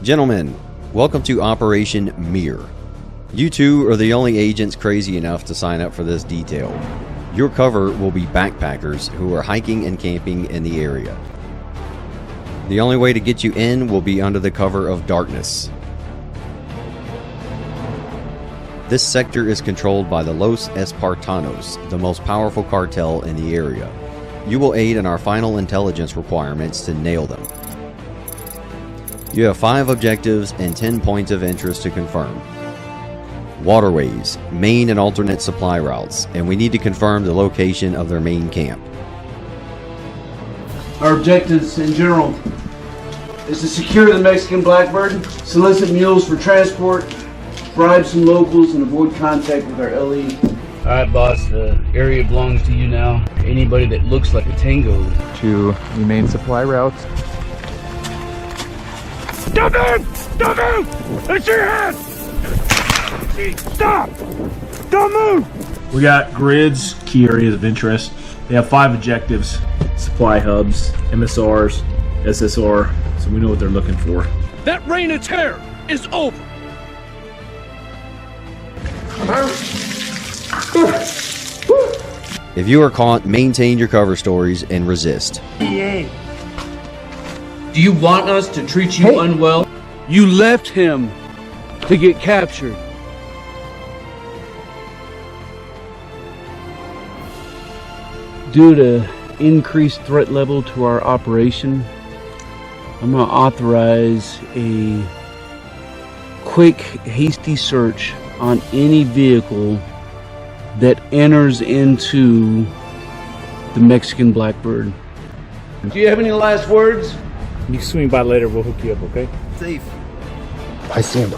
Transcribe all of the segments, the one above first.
Gentlemen, welcome to Operation Mirror. You two are the only agents crazy enough to sign up for this detail. Your cover will be backpackers who are hiking and camping in the area. The only way to get you in will be under the cover of darkness. This sector is controlled by the Los Espartanos, the most powerful cartel in the area. You will aid in our final intelligence requirements to nail them. You have 5 objectives and 10 points of interest to confirm. Waterways, main and alternate supply routes, and we need to confirm the location of their main camp. Our objectives in general is to secure the Mexican Blackbird, solicit mules for transport, bribe some locals, and avoid contact with our LE. Alright, boss, the area belongs to you now. Anybody that looks like a tango. To the main supply routes. Stop him! Stop him! It's your hand! Stop! Don't move! We got grids, key areas of interest. They have 5 objectives: supply hubs, MSRs, SSR, so we know what they're looking for. That reign of terror is over! If you are caught, maintain your cover stories and resist. Do you want us to treat you unwell? You left him to get captured. Due to increased threat level to our operation, I'm going to authorize a quick, hasty search on any vehicle that enters into the Mexican Blackbird. Do you have any last words? You swing by later, we'll hook you up, okay? Safe. I see him.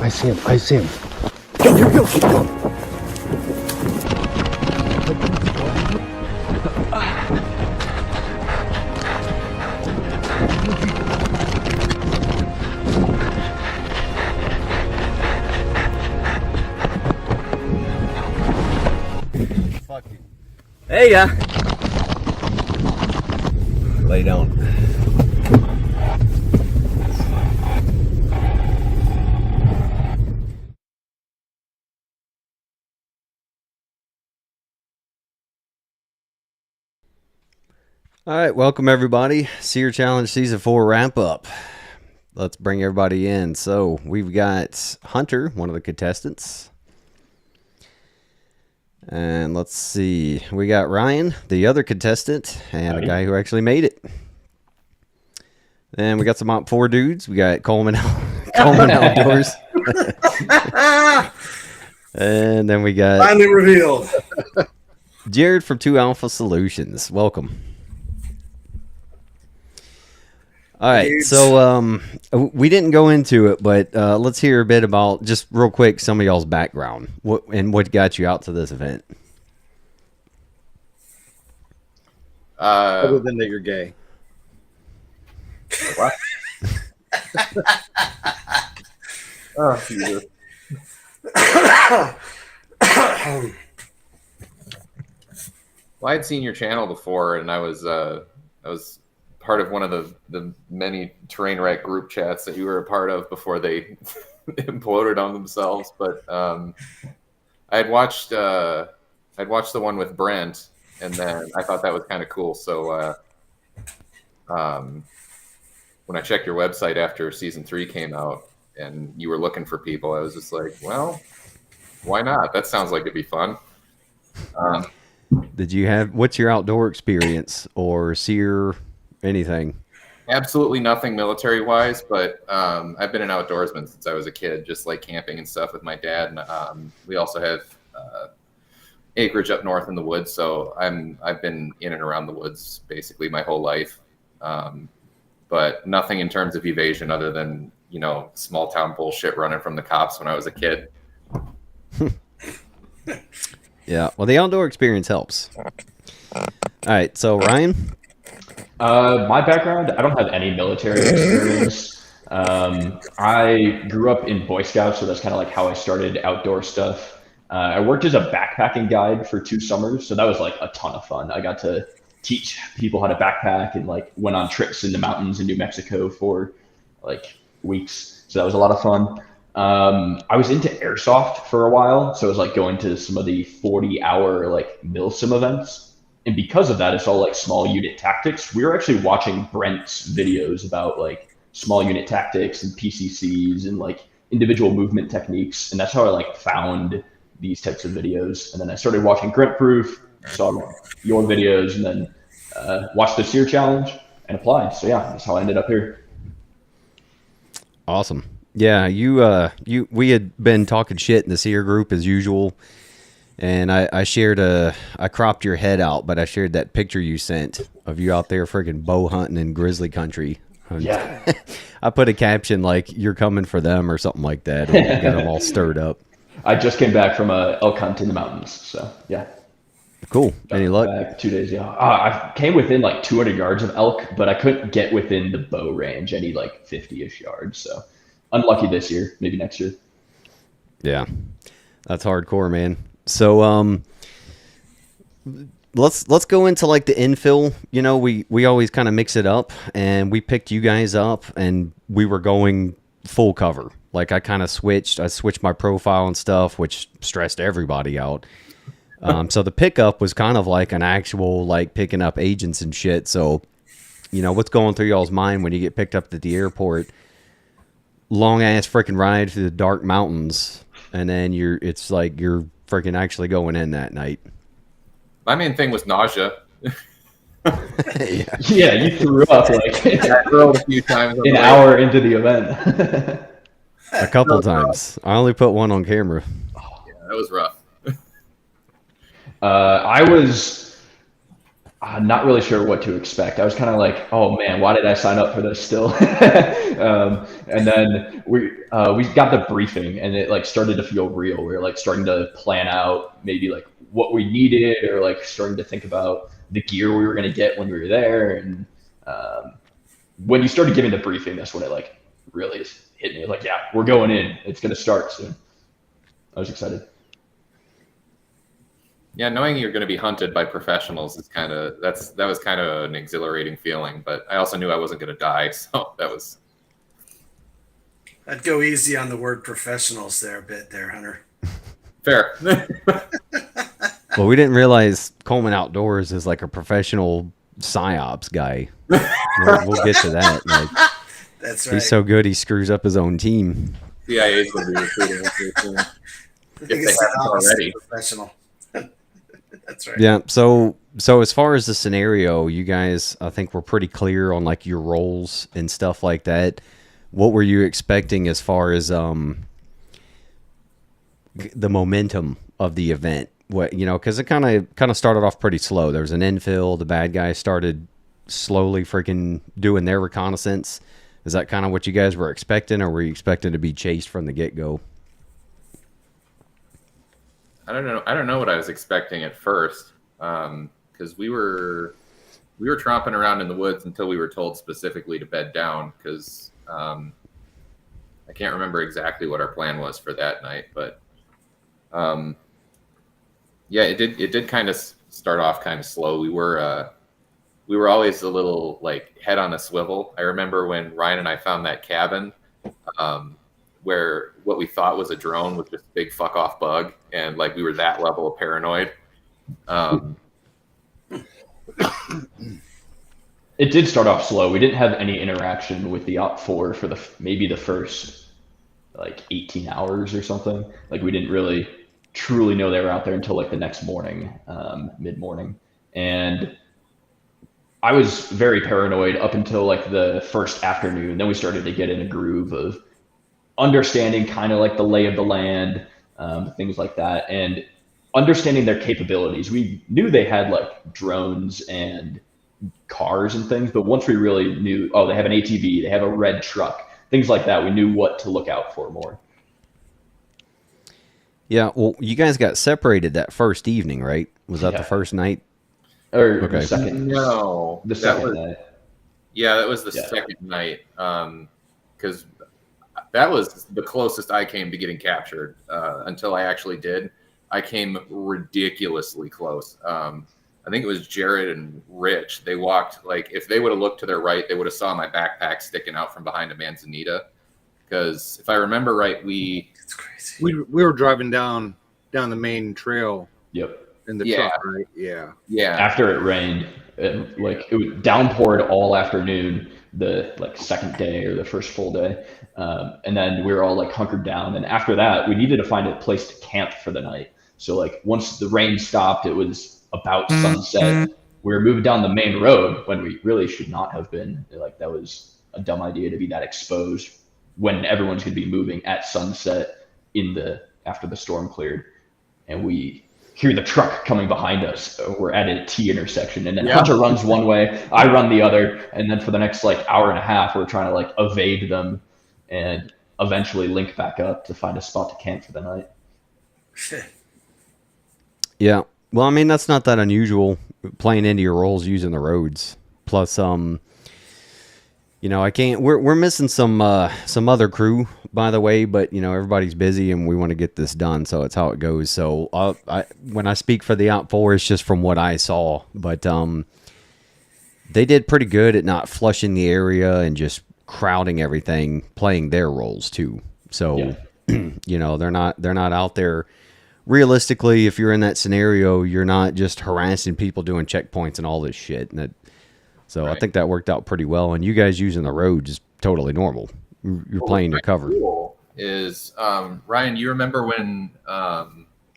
Hey, lay down. All right, welcome everybody. SERE Challenge Season 4 wrap up. Let's bring everybody in. So we've got Hunter, one of the contestants. And let's see, we got Ryan, the other contestant, and a guy who actually made it. And we got some Op 4 dudes. We got Coleman Outdoors. And then we got Finally revealed. Jared from 2 Alpha Solutions. Welcome. All right, so we didn't go into it, but let's hear a bit about, just real quick, some of y'all's background and what got you out to this event. Other than that you're gay. What? Oh, Jesus. Well, I'd seen your channel before, and I was part of one of the many train wreck group chats that you were a part of before they imploded on themselves. But I'd watched the one with Brent, and then I thought that was kind of cool. So when I checked your website after Season 3 came out and you were looking for people, I was just like, well, why not? That sounds like it'd be fun. What's your outdoor experience or SERE anything? Absolutely nothing military wise, but I've been an outdoorsman since I was a kid, just like camping and stuff with my dad. And we also have acreage up north in the woods, so I've been in and around the woods basically my whole life. But nothing in terms of evasion other than, small town bullshit running from the cops when I was a kid. Yeah, well, the outdoor experience helps. All right, so Ryan? My background, I don't have any military experience. I grew up in Boy Scouts, so that's kind of like how I started outdoor stuff. I worked as a backpacking guide for 2 summers, so that was like a ton of fun. I got to teach people how to backpack and like went on trips in the mountains in New Mexico for like weeks. So that was a lot of fun. I was into airsoft for a while, so I was like going to some of the 40-hour like milsim events, and because of that, it's all like small unit tactics. We were actually watching Brent's videos about like small unit tactics and PCCs and like individual movement techniques, and that's how I like found these types of videos. And then I started watching Grip Proof, saw your videos, and then watched the SERE challenge and applied. So yeah, that's how I ended up here. Awesome. Yeah, we had been talking shit in the SERE group as usual, and I cropped your head out, but I shared that picture you sent of you out there freaking bow hunting in grizzly country. Yeah. I put a caption like "You're coming for them" or something like that, and got them all stirred up. I just came back from a elk hunt in the mountains, so yeah. Cool. Any luck? Back 2 days, yeah. I came within like 200 yards of elk, but I couldn't get within the bow range. I need like 50-ish yards, so unlucky this year. Maybe next year. Yeah, that's hardcore, man. So let's go into like the infill. You know, we always kind of mix it up, and we picked you guys up, and we were going full cover. Like I kind of switched my profile and stuff, which stressed everybody out. So the pickup was kind of like an actual like picking up agents and shit. So, you know, what's going through y'all's mind when you get picked up at the airport? Long ass freaking ride through the dark mountains, and then it's like you're freaking actually going in that night. My main thing was nausea. Yeah, you threw up like I rolled a few times an hour into the event. A couple times. I only put one on camera. Yeah, that was rough. I was not really sure what to expect. I was kind of like, oh man, why did I sign up for this still? And then we got the briefing, and it like started to feel real. We were like starting to plan out maybe like what we needed, or like starting to think about the gear we were going to get when we were there. And when you started giving the briefing, that's when it like really hit me. Like, yeah, we're going in. It's going to start soon. I was excited. Yeah, knowing you're going to be hunted by professionals is that was kind of an exhilarating feeling. But I also knew I wasn't going to die, so that was. I'd go easy on the word professionals there a bit, there, Hunter. Fair. Well, we didn't realize Coleman Outdoors is like a professional psyops guy. We'll get to that. Like, that's right. He's so good he screws up his own team. CIA is going to be recruiting us here soon. If they haven't already. Professional. That's right. Yeah. So as far as the scenario, you guys, I think we're pretty clear on like your roles and stuff like that. What were you expecting as far as the momentum of the event? What, you know, because it kind of started off pretty slow. There was an infill. The bad guys started slowly freaking doing their reconnaissance. Is that kind of what you guys were expecting, or were you expecting to be chased from the get-go? I don't know what I was expecting at first, because we were tromping around in the woods until we were told specifically to bed down. Because I can't remember exactly what our plan was for that night, but yeah, it did kind of start off kind of slow. We were always a little like head on a swivel. I remember when Ryan and I found that cabin, where what we thought was a drone was just a big fuck off bug, and like we were that level of paranoid. It did start off slow. We didn't have any interaction with the OP4 for maybe the first like 18 hours or something. Like we didn't really truly know they were out there until like the next morning, mid-morning. And I was very paranoid up until like the first afternoon. Then we started to get in a groove of understanding kind of like the lay of the land, things like that, and understanding their capabilities. We knew they had like drones and cars and things, but once we really knew, oh, they have an ATV, they have a red truck, things like that, we knew what to look out for more. Yeah, well, you guys got separated that first evening, right? Was that the first night? Or the second? No. The second night. Yeah, that was the second night. Because that was the closest I came to getting captured until I actually did. I came ridiculously close. I think it was Jared and Rich. They walked, like, if they would have looked to their right, they would have saw my backpack sticking out from behind a manzanita. because if I remember right, It's crazy. We were driving down the main trail Yep. in the Yeah. truck, right? Yeah. After it rained, it downpoured all afternoon, the like second day or the first full day, and then we were all like hunkered down. And after that, we needed to find a place to camp for the night. So like once the rain stopped, it was about sunset. We were moving down the main road when we really should not have been. Like that was a dumb idea to be that exposed when everyone's going to be moving at sunset after the storm cleared. And we hear the truck coming behind us. We're at a T intersection, and then Hunter runs one way, I run the other, and then for the next like hour and a half, we're trying to like evade them and eventually link back up to find a spot to camp for the night. Yeah. Well, I mean, that's not that unusual, playing into your roles using the roads. Plus, I can't. We're missing some other crew, by the way, but everybody's busy and we want to get this done, so it's how it goes. So when I speak for the Out4, it's just from what I saw, but they did pretty good at not flushing the area and just crowding everything, playing their roles too. So they're not out there. Realistically, if you're in that scenario, you're not just harassing people doing checkpoints and all this shit. So right. I think that worked out pretty well. And you guys using the road is totally normal. You're playing your cover. Cool is Ryan, you remember when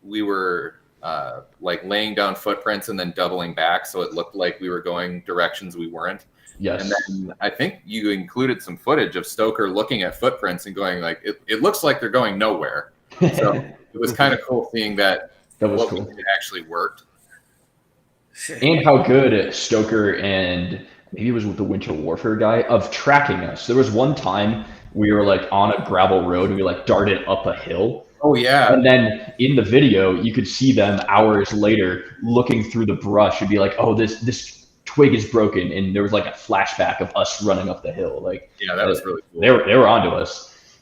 we were like laying down footprints and then doubling back so it looked like we were going directions we weren't? Yes. And then I think you included some footage of Stoker looking at footprints and going like, it looks like they're going nowhere. So it was kind of cool seeing that was cool. It actually worked. And how good Stoker and maybe it was with the Winter Warfare guy of tracking us. There was one time we were like on a gravel road and we like darted up a hill. Oh yeah. And then in the video, you could see them hours later looking through the brush and be like, oh, this twig is broken. And there was like a flashback of us running up the hill. Like, yeah, that was really cool. They were onto us.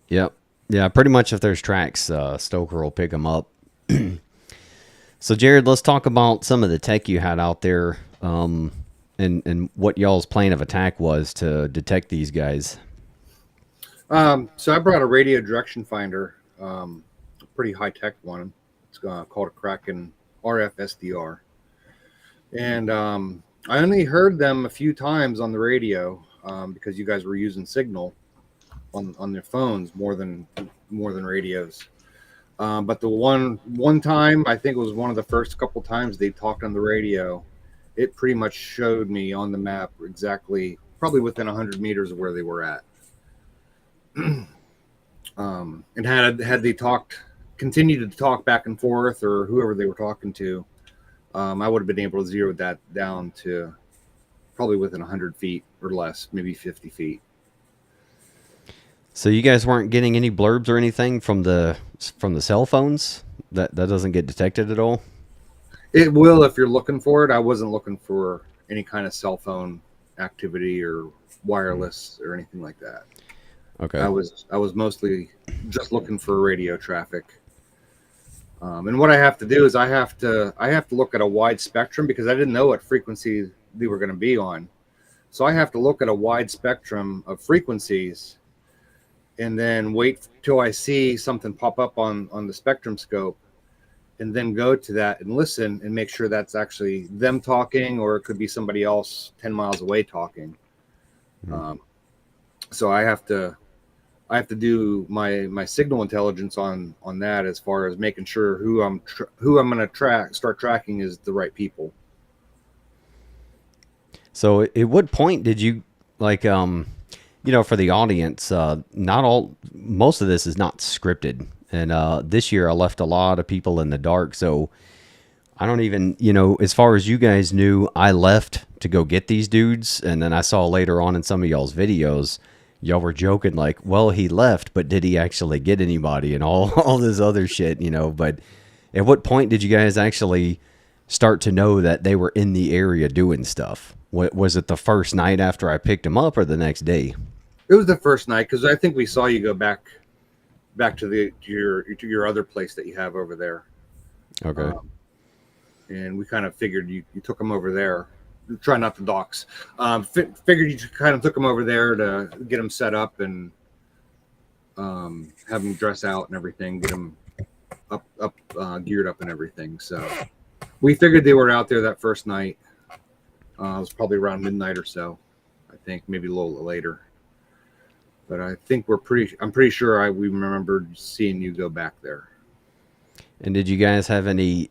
Yep. Yeah, pretty much if there's tracks, Stoker will pick them up. So, Jared, let's talk about some of the tech you had out there and what y'all's plan of attack was to detect these guys. So I brought a radio direction finder, a pretty high-tech one. It's called a Kraken RF SDR. And I only heard them a few times on the radio because you guys were using signal on their phones more than radios. But the one time, I think it was one of the first couple times they talked on the radio, it pretty much showed me on the map exactly, probably within 100 meters of where they were at. And had they continued to talk back and forth, or whoever they were talking to, I would have been able to zero that down to probably within 100 feet or less, maybe 50 feet. So you guys weren't getting any blurbs or anything from the cell phones? That doesn't get detected at all? It will if you're looking for it. I wasn't looking for any kind of cell phone activity or wireless or anything like that. Okay. I was mostly just looking for radio traffic. And what I have to do is I have to look at a wide spectrum because I didn't know what frequency they were going to be on. So I have to look at a wide spectrum of frequencies and then wait till I see something pop up on the spectrum scope, and then go to that and listen and make sure that's actually them talking, or it could be somebody else 10 miles away talking. So I have to do my signal intelligence on that, as far as making sure who I'm going to start tracking is the right people. So at what point did you like for the audience, most of this is not scripted. And this year I left a lot of people in the dark. So I don't even, as far as you guys knew, I left to go get these dudes. And then I saw later on in some of y'all's videos, y'all were joking like, well, he left, but did he actually get anybody and all this other shit, But at what point did you guys actually start to know that they were in the area doing stuff? Was it the first night after I picked them up or the next day? It was the first night, because I think we saw you go back to your other place that you have over there. Okay. And we kind of figured you took them over there. Try not to dox. Figured you kind of took them over there to get them set up and have them dress out and everything, get them geared up and everything. So we figured they were out there that first night. It was probably around midnight or so, I think, maybe a little later. But I think I'm pretty sure we remembered seeing you go back there. And did you guys have any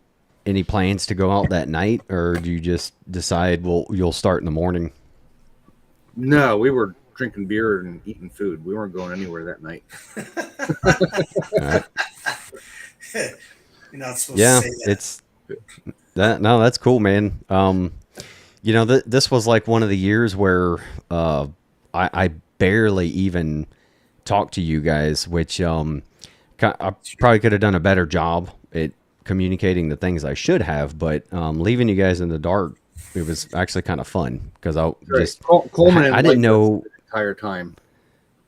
plans to go out that night, or do you just decide, well, you'll start in the morning? No, we were drinking beer and eating food. We weren't going anywhere that night. Right. You're not supposed to say that. It's that. No, that's cool, man. This was like one of the years where I barely even talked to you guys, which I probably could have done a better job at communicating the things I should have, but leaving you guys in the dark, it was actually kind of fun because Coleman I didn't know the entire time.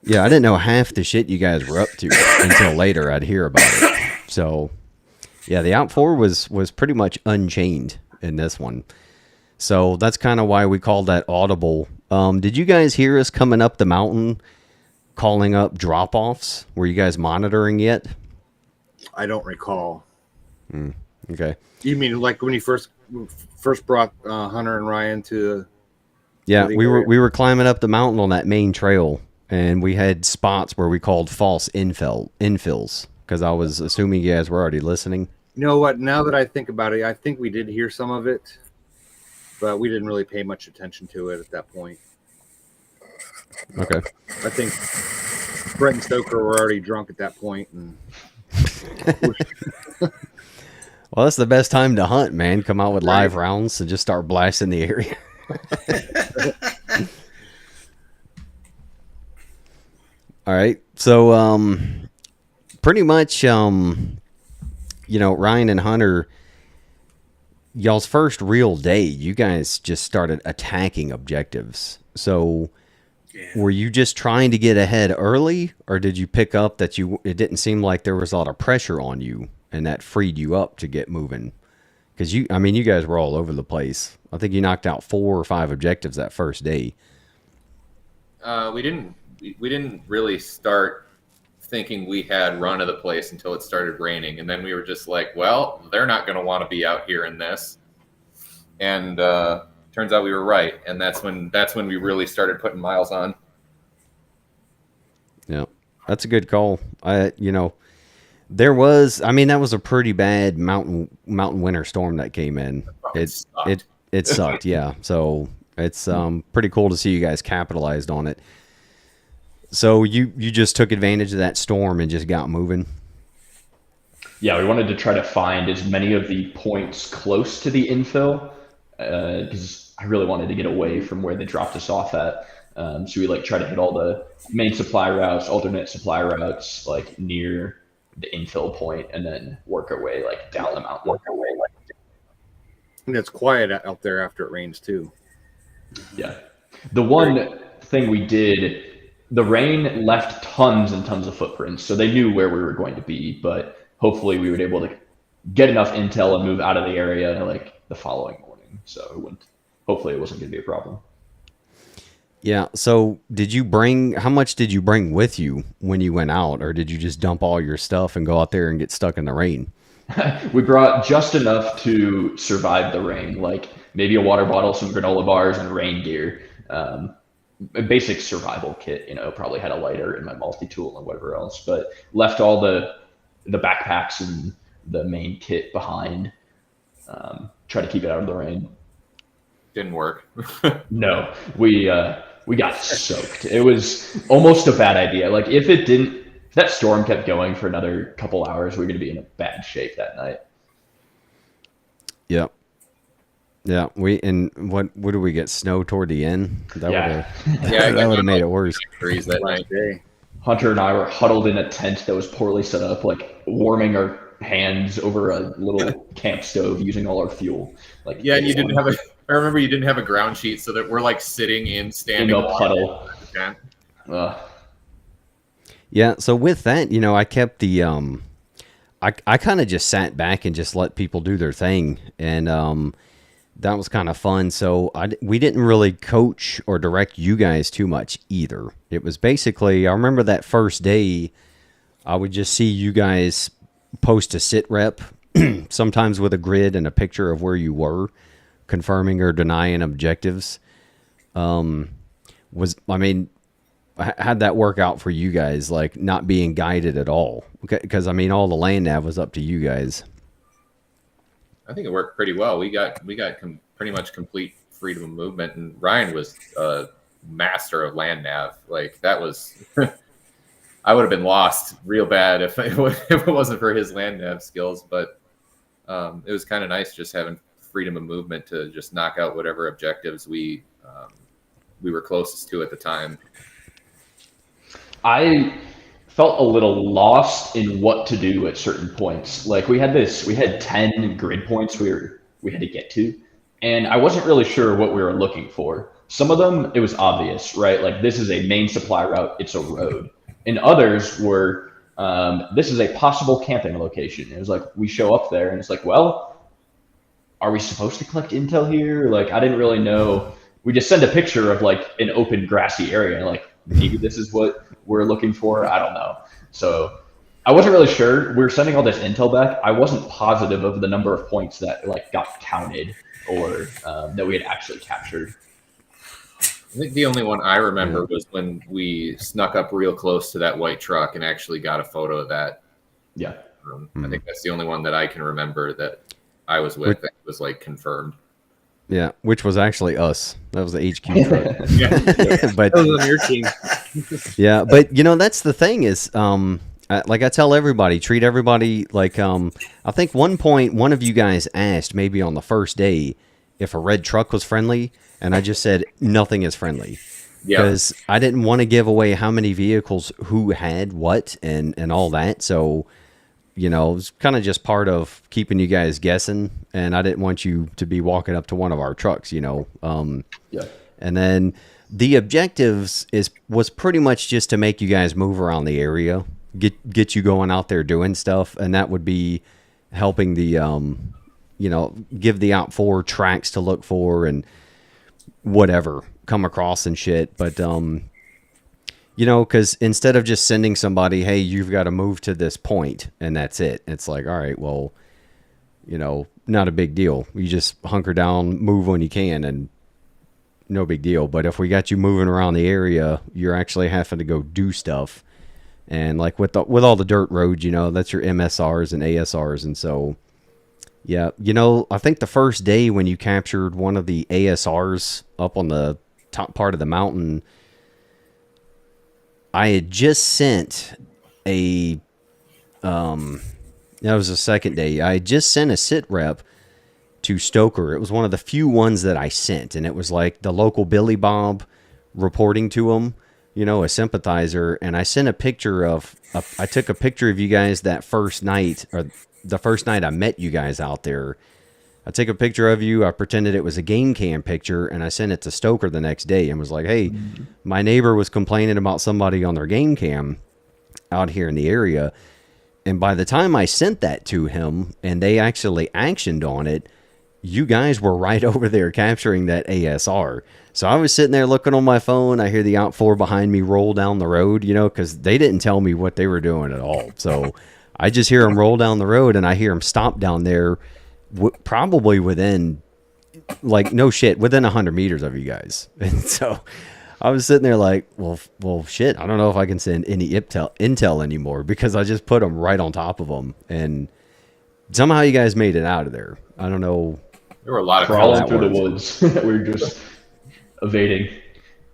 Yeah, I didn't know half the shit you guys were up to until later I'd hear about it. So yeah, the Out4 was pretty much unchained in this one. So that's kind of why we called that audible. Did you guys hear us coming up the mountain calling up drop-offs? Were you guys monitoring yet? I don't recall. Okay. You mean like when you first brought Hunter and Ryan to? Yeah, the we area? were climbing up the mountain on that main trail, and we had spots where we called false infills because I was assuming you guys were already listening. You know what? Now that I think about it, I think we did hear some of it, but we didn't really pay much attention to it at that point. Okay. I think Brett and Stoker were already drunk at that point, and Well, that's the best time to hunt, man. Come out with live rounds and just start blasting the area. All right. So, pretty much, Ryan and Hunter, y'all's first real day, you guys just started attacking objectives. So, were you just trying to get ahead early, or did you pick up that it didn't seem like there was a lot of pressure on you and that freed you up to get moving? Because you guys were all over the place. I think you knocked out 4 or 5 objectives that first day. We didn't really start thinking we had run of the place until it started raining, and then we were just like, well, they're not going to want to be out here in this. And turns out we were right, and that's when we really started putting miles on. Yeah, that's a good call. There was, that was a pretty bad mountain winter storm that came in. It sucked, yeah. So it's pretty cool to see you guys capitalized on it. So you just took advantage of that storm and just got moving. Yeah, we wanted to try to find as many of the points close to the infill because I really wanted to get away from where they dropped us off at. So we try to hit all the main supply routes, alternate supply routes, near the infill point, and then work our way down the mountain. And it's quiet out there after it rains too. Yeah. The one thing we did, the rain left tons and tons of footprints, so they knew where we were going to be, but hopefully we would be able to get enough intel and move out of the area the following morning. So hopefully it wasn't going to be a problem. Yeah. So how much did you bring with you when you went out, or did you just dump all your stuff and go out there and get stuck in the rain? We brought just enough to survive the rain, maybe a water bottle, some granola bars, and rain gear. A basic survival kit, probably had a lighter and my multi-tool and whatever else, but left all the backpacks and the main kit behind. Try to keep it out of the rain. Didn't work. No, we got soaked. It was almost a bad idea. If that storm kept going for another couple hours, we were going to be in a bad shape that night. Yep. Yeah. What did we get? Snow toward the end? That would have made it worse. That night. Hunter and I were huddled in a tent that was poorly set up, warming our hands over a little camp stove using all our fuel. Yeah, and you didn't have I remember you didn't have a ground sheet, so that we're sitting in standing in a puddle. Yeah, so with that, I kept the I kind of just sat back and just let people do their thing, and that was kind of fun. So we didn't really coach or direct you guys too much either. It was basically, I remember that first day, I would just see you guys post a sit rep, sometimes with a grid and a picture of where you were, confirming or denying objectives. How'd that work out for you guys, like not being guided at all? Because, I mean, all the land nav was up to you guys. I think it worked pretty well. We got pretty much complete freedom of movement, and Ryan was a master of land nav. Like, that was, I would have been lost real bad if it wasn't for his land nav skills. But it was kind of nice just having freedom of movement to just knock out whatever objectives we were closest to at the time. I felt a little lost in what to do at certain points. Like we had 10 grid points we had to get to, and I wasn't really sure what we were looking for. Some of them, it was obvious, right? Like, this is a main supply route, it's a road. And others were, this is a possible camping location. It was like, we show up there and it's like, well, are we supposed to collect intel here? Like, I didn't really know. We just send a picture of like an open grassy area. Like, maybe this is what we're looking for. I don't know. So I wasn't really sure. We were sending all this intel back. I wasn't positive of the number of points that like got counted or that we had actually captured. I think the only one I remember was when we snuck up real close to that white truck and actually got a photo of that. Yeah. I think that's the only one that I can remember that I was with that was like confirmed. Yeah, which was actually us. That was the HQ truck. But That was on your team. yeah, but that's the thing is, like I tell everybody, treat everybody like, I think one point one of you guys asked maybe on the first day if a red truck was friendly, and I just said nothing is friendly. Because I didn't want to give away how many vehicles who had what and all that. So, it was kind of just part of keeping you guys guessing, and I didn't want you to be walking up to one of our trucks, And then the objectives was pretty much just to make you guys move around the area, get you going out there doing stuff, and that would be helping the give the OPT4 tracks to look for and whatever come across and shit. But because instead of just sending somebody, hey, you've got to move to this point and that's it, it's like, all right, well, not a big deal. You just hunker down, move when you can, and no big deal. But if we got you moving around the area, you're actually having to go do stuff. And like with all the dirt roads, that's your MSRs and ASRs. And so, yeah, I think the first day when you captured one of the ASRs up on the top part of the mountain, I had just sent that was the second day. I had just sent a sit rep to Stoker. It was one of the few ones that I sent, and it was like the local Billy Bob reporting to him, a sympathizer. And I sent a picture I took a picture of you guys that first night, or the first night I met you guys out there. I took a picture of you. I pretended it was a game cam picture, and I sent it to Stoker the next day and was like, hey, my neighbor was complaining about somebody on their game cam out here in the area. And by the time I sent that to him and they actually actioned on it, you guys were right over there capturing that ASR. So I was sitting there looking on my phone. I hear the OPT4 behind me roll down the road, because they didn't tell me what they were doing at all. So I just hear them roll down the road, and I hear them stop down there probably within, like, no shit, within 100 meters of you guys. And so I was sitting there like, well, shit, I don't know if I can send any intel anymore, because I just put them right on top of them. And somehow you guys made it out of there. I don't know. There were a lot of crawling through the woods. We were just evading.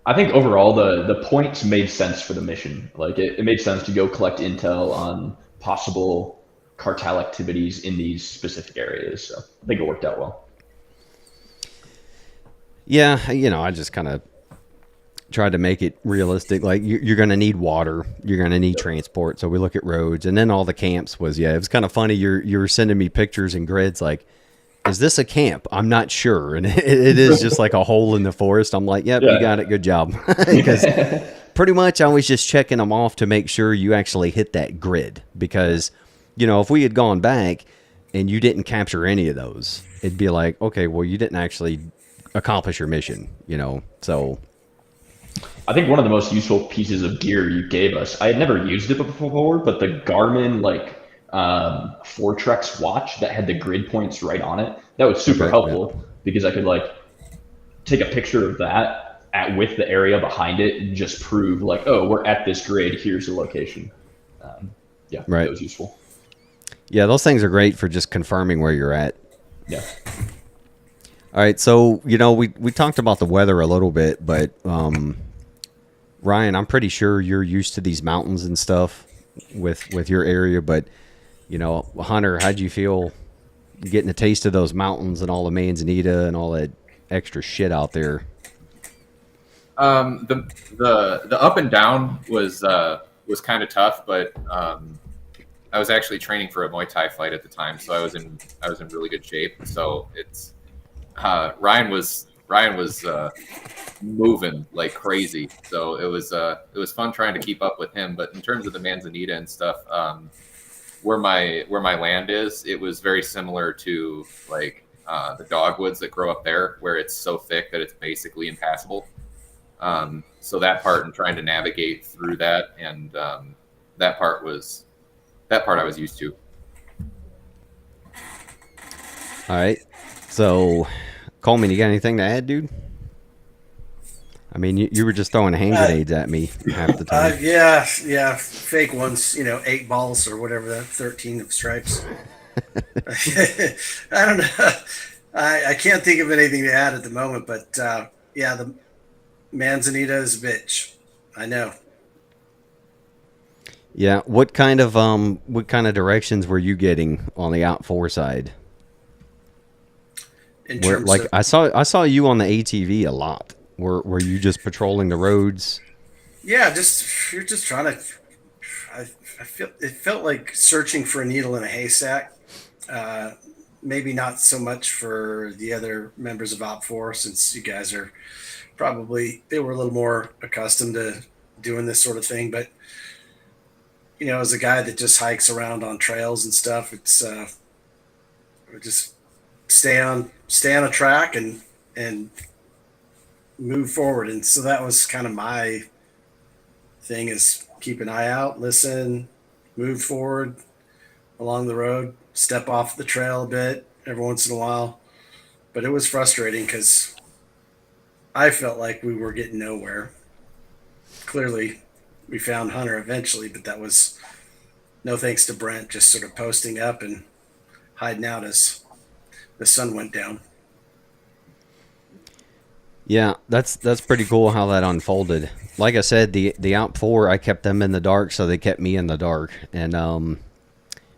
I think overall the points made sense for the mission. Like it made sense to go collect intel on possible cartel activities in these specific areas. So I think it worked out well. Yeah, I just kind of tried to make it realistic. Like you're going to need water, you're going to need transport. So we look at roads, and then all the camps was, it was kind of funny. You're sending me pictures and grids like, is this a camp? I'm not sure. And it is just like a hole in the forest. I'm like, yep, you got it. Good job. Because pretty much I was just checking them off to make sure you actually hit that grid. Because, if we had gone back, and you didn't capture any of those, it'd be like, okay, well, you didn't actually accomplish your mission, you know? So I think one of the most useful pieces of gear you gave us, I had never used it before, but the Garmin Fortrex watch that had the grid points right on it, that was super helpful because I could like take a picture of that with the area behind it and just prove like, oh, we're at this grid, here's the location. That was useful. Yeah, those things are great for just confirming where you're at. Yeah. All right, so, you know, we talked about the weather a little bit, but Ryan, I'm pretty sure you're used to these mountains and stuff with your area, but, you know, Hunter, how'd you feel getting a taste of those mountains and all the manzanita and all that extra shit out there? The up and down was kind of tough, but I was actually training for a Muay Thai fight at the time, so I was in really good shape. So it's Ryan was moving like crazy, so it was fun trying to keep up with him. But in terms of the manzanita and stuff, where my land is, it was very similar to like the dogwoods that grow up there, where it's so thick that it's basically impassable. So that part and trying to navigate through that, and that part I was used to. All right. So, Coleman, you got anything to add, dude? I mean, you were just throwing hand grenades at me half the time. Yeah, fake ones, 8 balls or whatever, that 13 of stripes. I don't know. I can't think of anything to add at the moment, but yeah, the manzanita is a bitch. I know. Yeah, what kind of directions were you getting on the out 4 side? I saw you on the ATV a lot. Were you just patrolling the roads? Yeah, you're just trying to. It felt like searching for a needle in a haystack. Maybe not so much for the other members of Op 4, since you guys are they were a little more accustomed to doing this sort of thing. But as a guy that just hikes around on trails and stuff, it's just stay on a track and move forward. And so that was kind of my thing, is keep an eye out, listen, move forward along the road, step off the trail a bit every once in a while. But it was frustrating because I felt like we were getting nowhere. Clearly, we found Hunter eventually, but that was no thanks to Brent, just sort of posting up and hiding out as the sun went down. Yeah, that's pretty cool how that unfolded. Like I said, the out 4, I kept them in the dark, so they kept me in the dark. And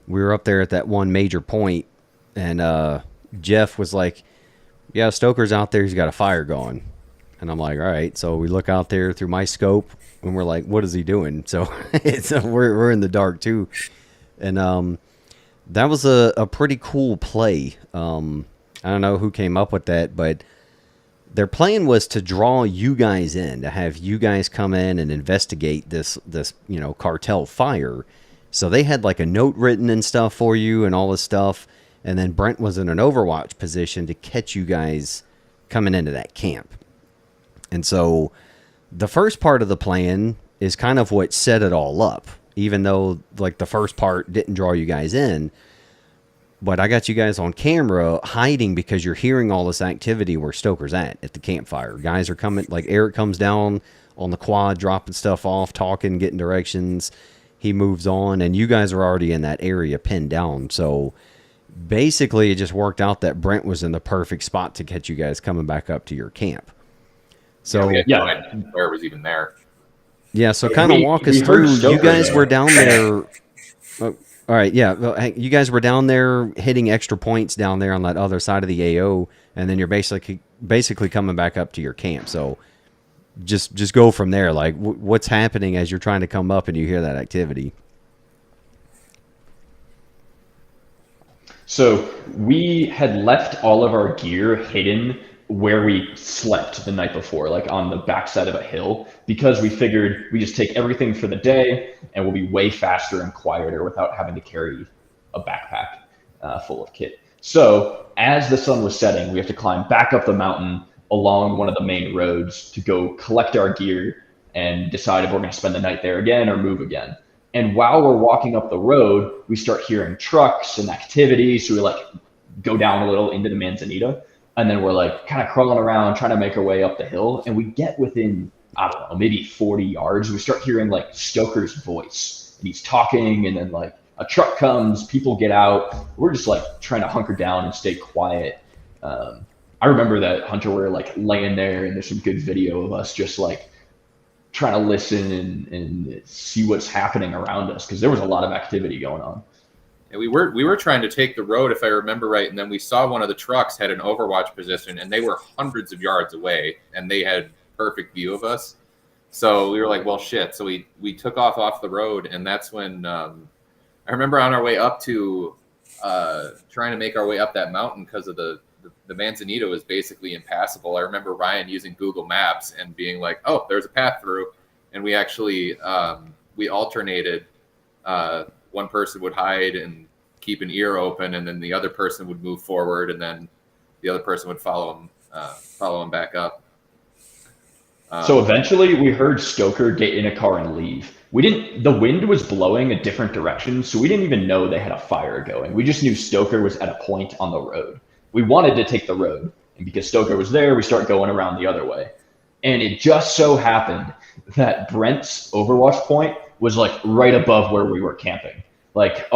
we were up there at that one major point, and Jeff was like, yeah, Stoker's out there, he's got a fire going. And I'm like, all right. So we look out there through my scope, and we're like, what is he doing? So we're in the dark too. And that was a pretty cool play. I don't know who came up with that, but their plan was to draw you guys in, to have you guys come in and investigate this cartel fire. So they had like a note written and stuff for you and all this stuff. And then Brent was in an overwatch position to catch you guys coming into that camp. And so the first part of the plan is kind of what set it all up, even though like the first part didn't draw you guys in. But I got you guys on camera hiding because you're hearing all this activity where Stoker's at the campfire. Guys are coming, like Eric comes down on the quad, dropping stuff off, talking, getting directions. He moves on, and you guys are already in that area pinned down. So basically it just worked out that Brent was in the perfect spot to catch you guys coming back up to your camp. So yeah, where it was even there. Yeah, so kind of walk us through. You guys were down there. All right, yeah. Well, you guys were down there hitting extra points down there on that other side of the AO, and then you're basically coming back up to your camp. So just go from there. Like, what's happening as you're trying to come up and you hear that activity? So we had left all of our gear hidden where we slept the night before, like on the backside of a hill, because we figured we just take everything for the day and we'll be way faster and quieter without having to carry a backpack. full of kit. So as the sun was setting, we have to climb back up the mountain along one of the main roads to go collect our gear and decide if we're going to spend the night there again or move again. And while we're walking up the road, we start hearing trucks and activity. So we like go down a little into the Manzanita, and then we're like kind of crawling around trying to make our way up the hill. And we get within, I don't know, maybe 40 yards. We start hearing like Stoker's voice, and he's talking, and then like a truck comes, people get out. We're just like trying to hunker down and stay quiet. I remember that, Hunter, we're like laying there, and there's some good video of us just like trying to listen and see what's happening around us, because there was a lot of activity going on. And we were trying to take the road, if I remember right, and then we saw one of the trucks had an overwatch position, and they were hundreds of yards away, and they had perfect view of us. So we were like, well, shit. So we took off the road, and that's when I remember on our way up to trying to make our way up that mountain because of the Manzanita was basically impassable. I remember Ryan using Google Maps and being like, oh, there's a path through. And we actually, we alternated. One person would hide and keep an ear open, and then the other person would move forward, and then the other person would follow him back up. So eventually we heard Stoker get in a car and leave. The wind was blowing a different direction, so we didn't even know they had a fire going. We just knew Stoker was at a point on the road. We wanted to take the road, and because Stoker was there, we start going around the other way. And it just so happened that Brent's Overwatch point was like right above where we were camping. Like,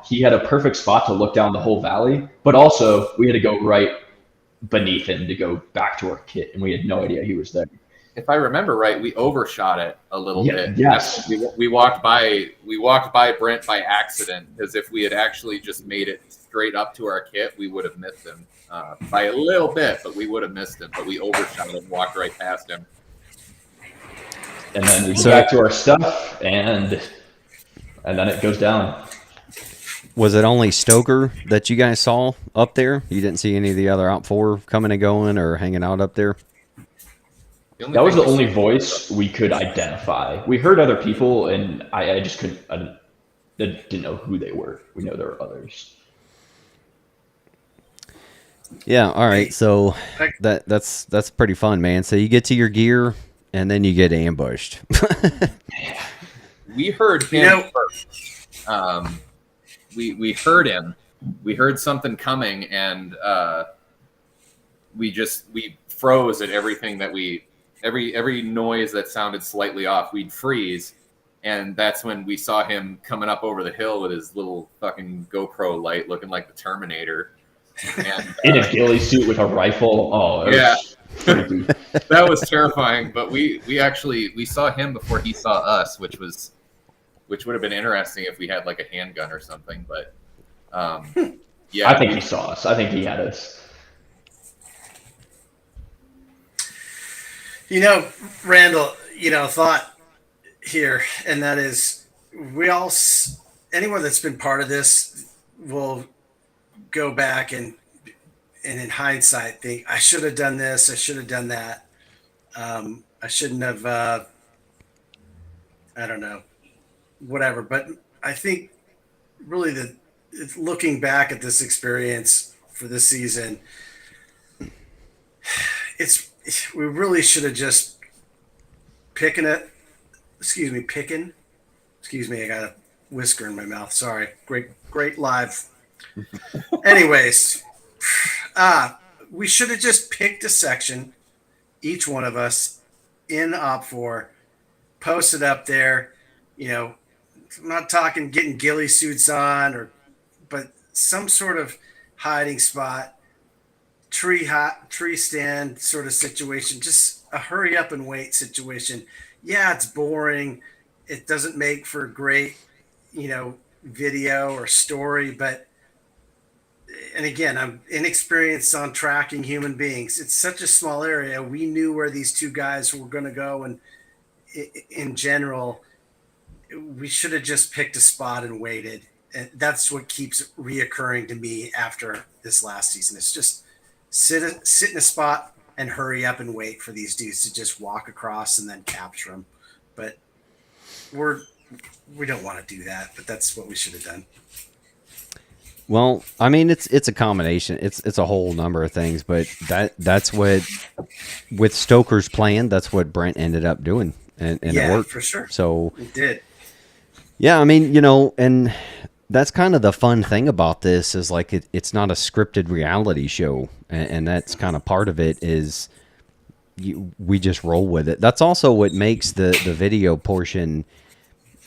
he had a perfect spot to look down the whole valley, but also we had to go right beneath him to go back to our kit, and we had no idea he was there. If I remember right, we overshot it a little bit. Yes. We walked by Brent by accident, because if we had actually just made it straight up to our kit, we would have missed him by a little bit, but we would have missed him. But we overshot him, walked right past him. And then we go back to our stuff, and then it goes down. Was it only Stoker that you guys saw up there? You didn't see any of the other OPT4 coming and going or hanging out up there? That was the only voice we could identify. We heard other people, and I just couldn't. I didn't know who they were. We know there were others. Yeah. All right. So that's pretty fun, man. So you get to your gear, and then you get ambushed. We heard him first. We heard him. We heard something coming, and we froze at everything that every noise that sounded slightly off, we'd freeze. And that's when we saw him coming up over the hill with his little fucking GoPro light looking like the Terminator. And, in a ghillie suit with a rifle. Oh, yeah. That was terrifying. But we saw him before he saw us, which would have been interesting if we had like a handgun or something. But yeah. I think he saw us. I think he had us. Randall, thought here, and that is, anyone that's been part of this will go back and in hindsight think, I should have done this, I should have done that. I shouldn't have, I don't know, whatever. But I think really looking back at this experience for this season, we really should have just picking. Excuse me, I got a whisker in my mouth. Sorry. Great live. Anyways, we should have just picked a section, each one of us, in OPT4, posted up there. I'm not talking getting ghillie suits on, but some sort of hiding spot. Tree stand sort of situation, just a hurry up and wait situation. Yeah, it's boring. It doesn't make for great, video or story, and again, I'm inexperienced on tracking human beings. It's such a small area. We knew where these two guys were going to go. And in general, we should have just picked a spot and waited. And that's what keeps reoccurring to me after this last season. It's just, sit in a spot and hurry up and wait for these dudes to just walk across and then capture them. But we don't want to do that, but that's what we should have done. Well, I mean, it's a combination. It's a whole number of things, but that's what with Stoker's plan. That's what Brent ended up doing, and it worked for sure. So It did. yeah, I mean, you know, and that's kind of the fun thing about this is like it's not a scripted reality show, and that's kind of part of it is we just roll with it. That's also what makes the video portion,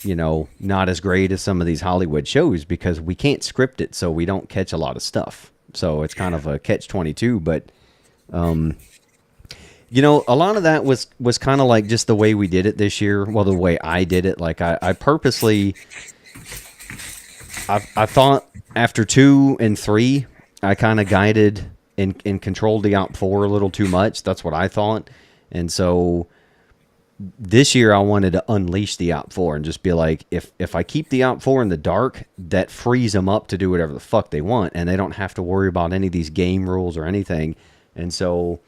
you know, not as great as some of these Hollywood shows because we can't script it, so we don't catch a lot of stuff. So it's kind of a catch-22, but you know, a lot of that was kind of like just the way we did it this year. Well, the way I did it, like I purposely, I thought after 2 and 3, I kind of guided and controlled the OP4 a little too much. That's what I thought. And so this year I wanted to unleash the OP4 and just be like, if I keep the OP4 in the dark, that frees them up to do whatever the fuck they want. And they don't have to worry about any of these game rules or anything. And so,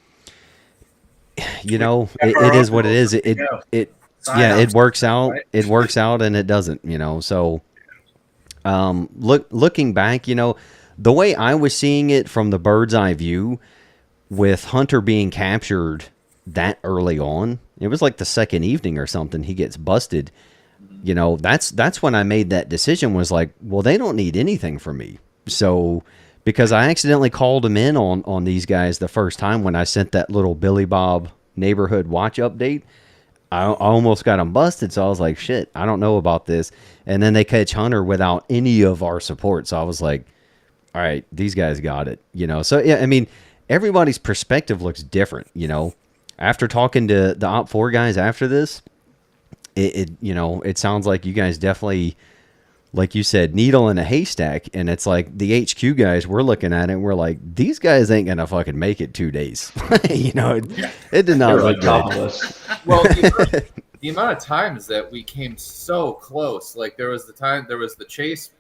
you know, it is what it is. It works out. It works out and it doesn't, you know. So looking back, you know, the way I was seeing it from the bird's eye view with Hunter being captured that early on, it was like the second evening or something, he gets busted. You know, that's when I made that decision, was like, well, they don't need anything from me. So because I accidentally called him in on these guys the first time when I sent that little Billy Bob neighborhood watch update. I almost got them busted, so I was like, shit, I don't know about this. And then they catch Hunter without any of our support, so I was like, all right, these guys got it, you know. So yeah, I mean, everybody's perspective looks different, you know. After talking to the OP4 guys after this, it you know, it sounds like you guys definitely, like you said, needle in a haystack. And it's like the HQ guys, we're looking at it and we're like, these guys ain't gonna fucking make it 2 days. You know, it did not look good. Well, the amount of times that we came so close, like there was the chase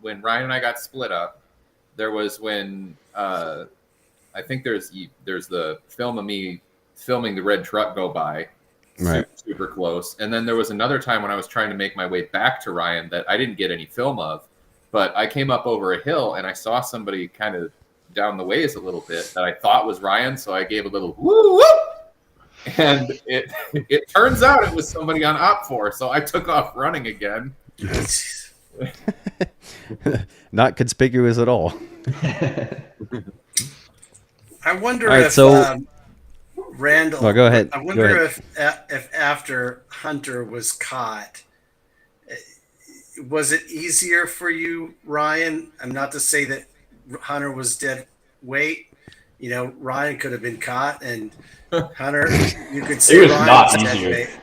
when Ryan and I got split up. There was when I think there's the film of me filming the red truck go by, right, super close. And then there was another time when I was trying to make my way back to Ryan that I didn't get any film of, but I came up over a hill and I saw somebody kind of down the ways a little bit that I thought was Ryan, so I gave a little woo woo, and it turns out it was somebody on OP4, so I took off running again. Not conspicuous at all. I wonder right, if so, Randall. Well, go ahead. I wonder if after Hunter was caught, was it easier for you, Ryan? I'm not to say that Hunter was dead weight. You know, Ryan could have been caught, and Hunter, you could say it was Ryan not was easier. dead weight.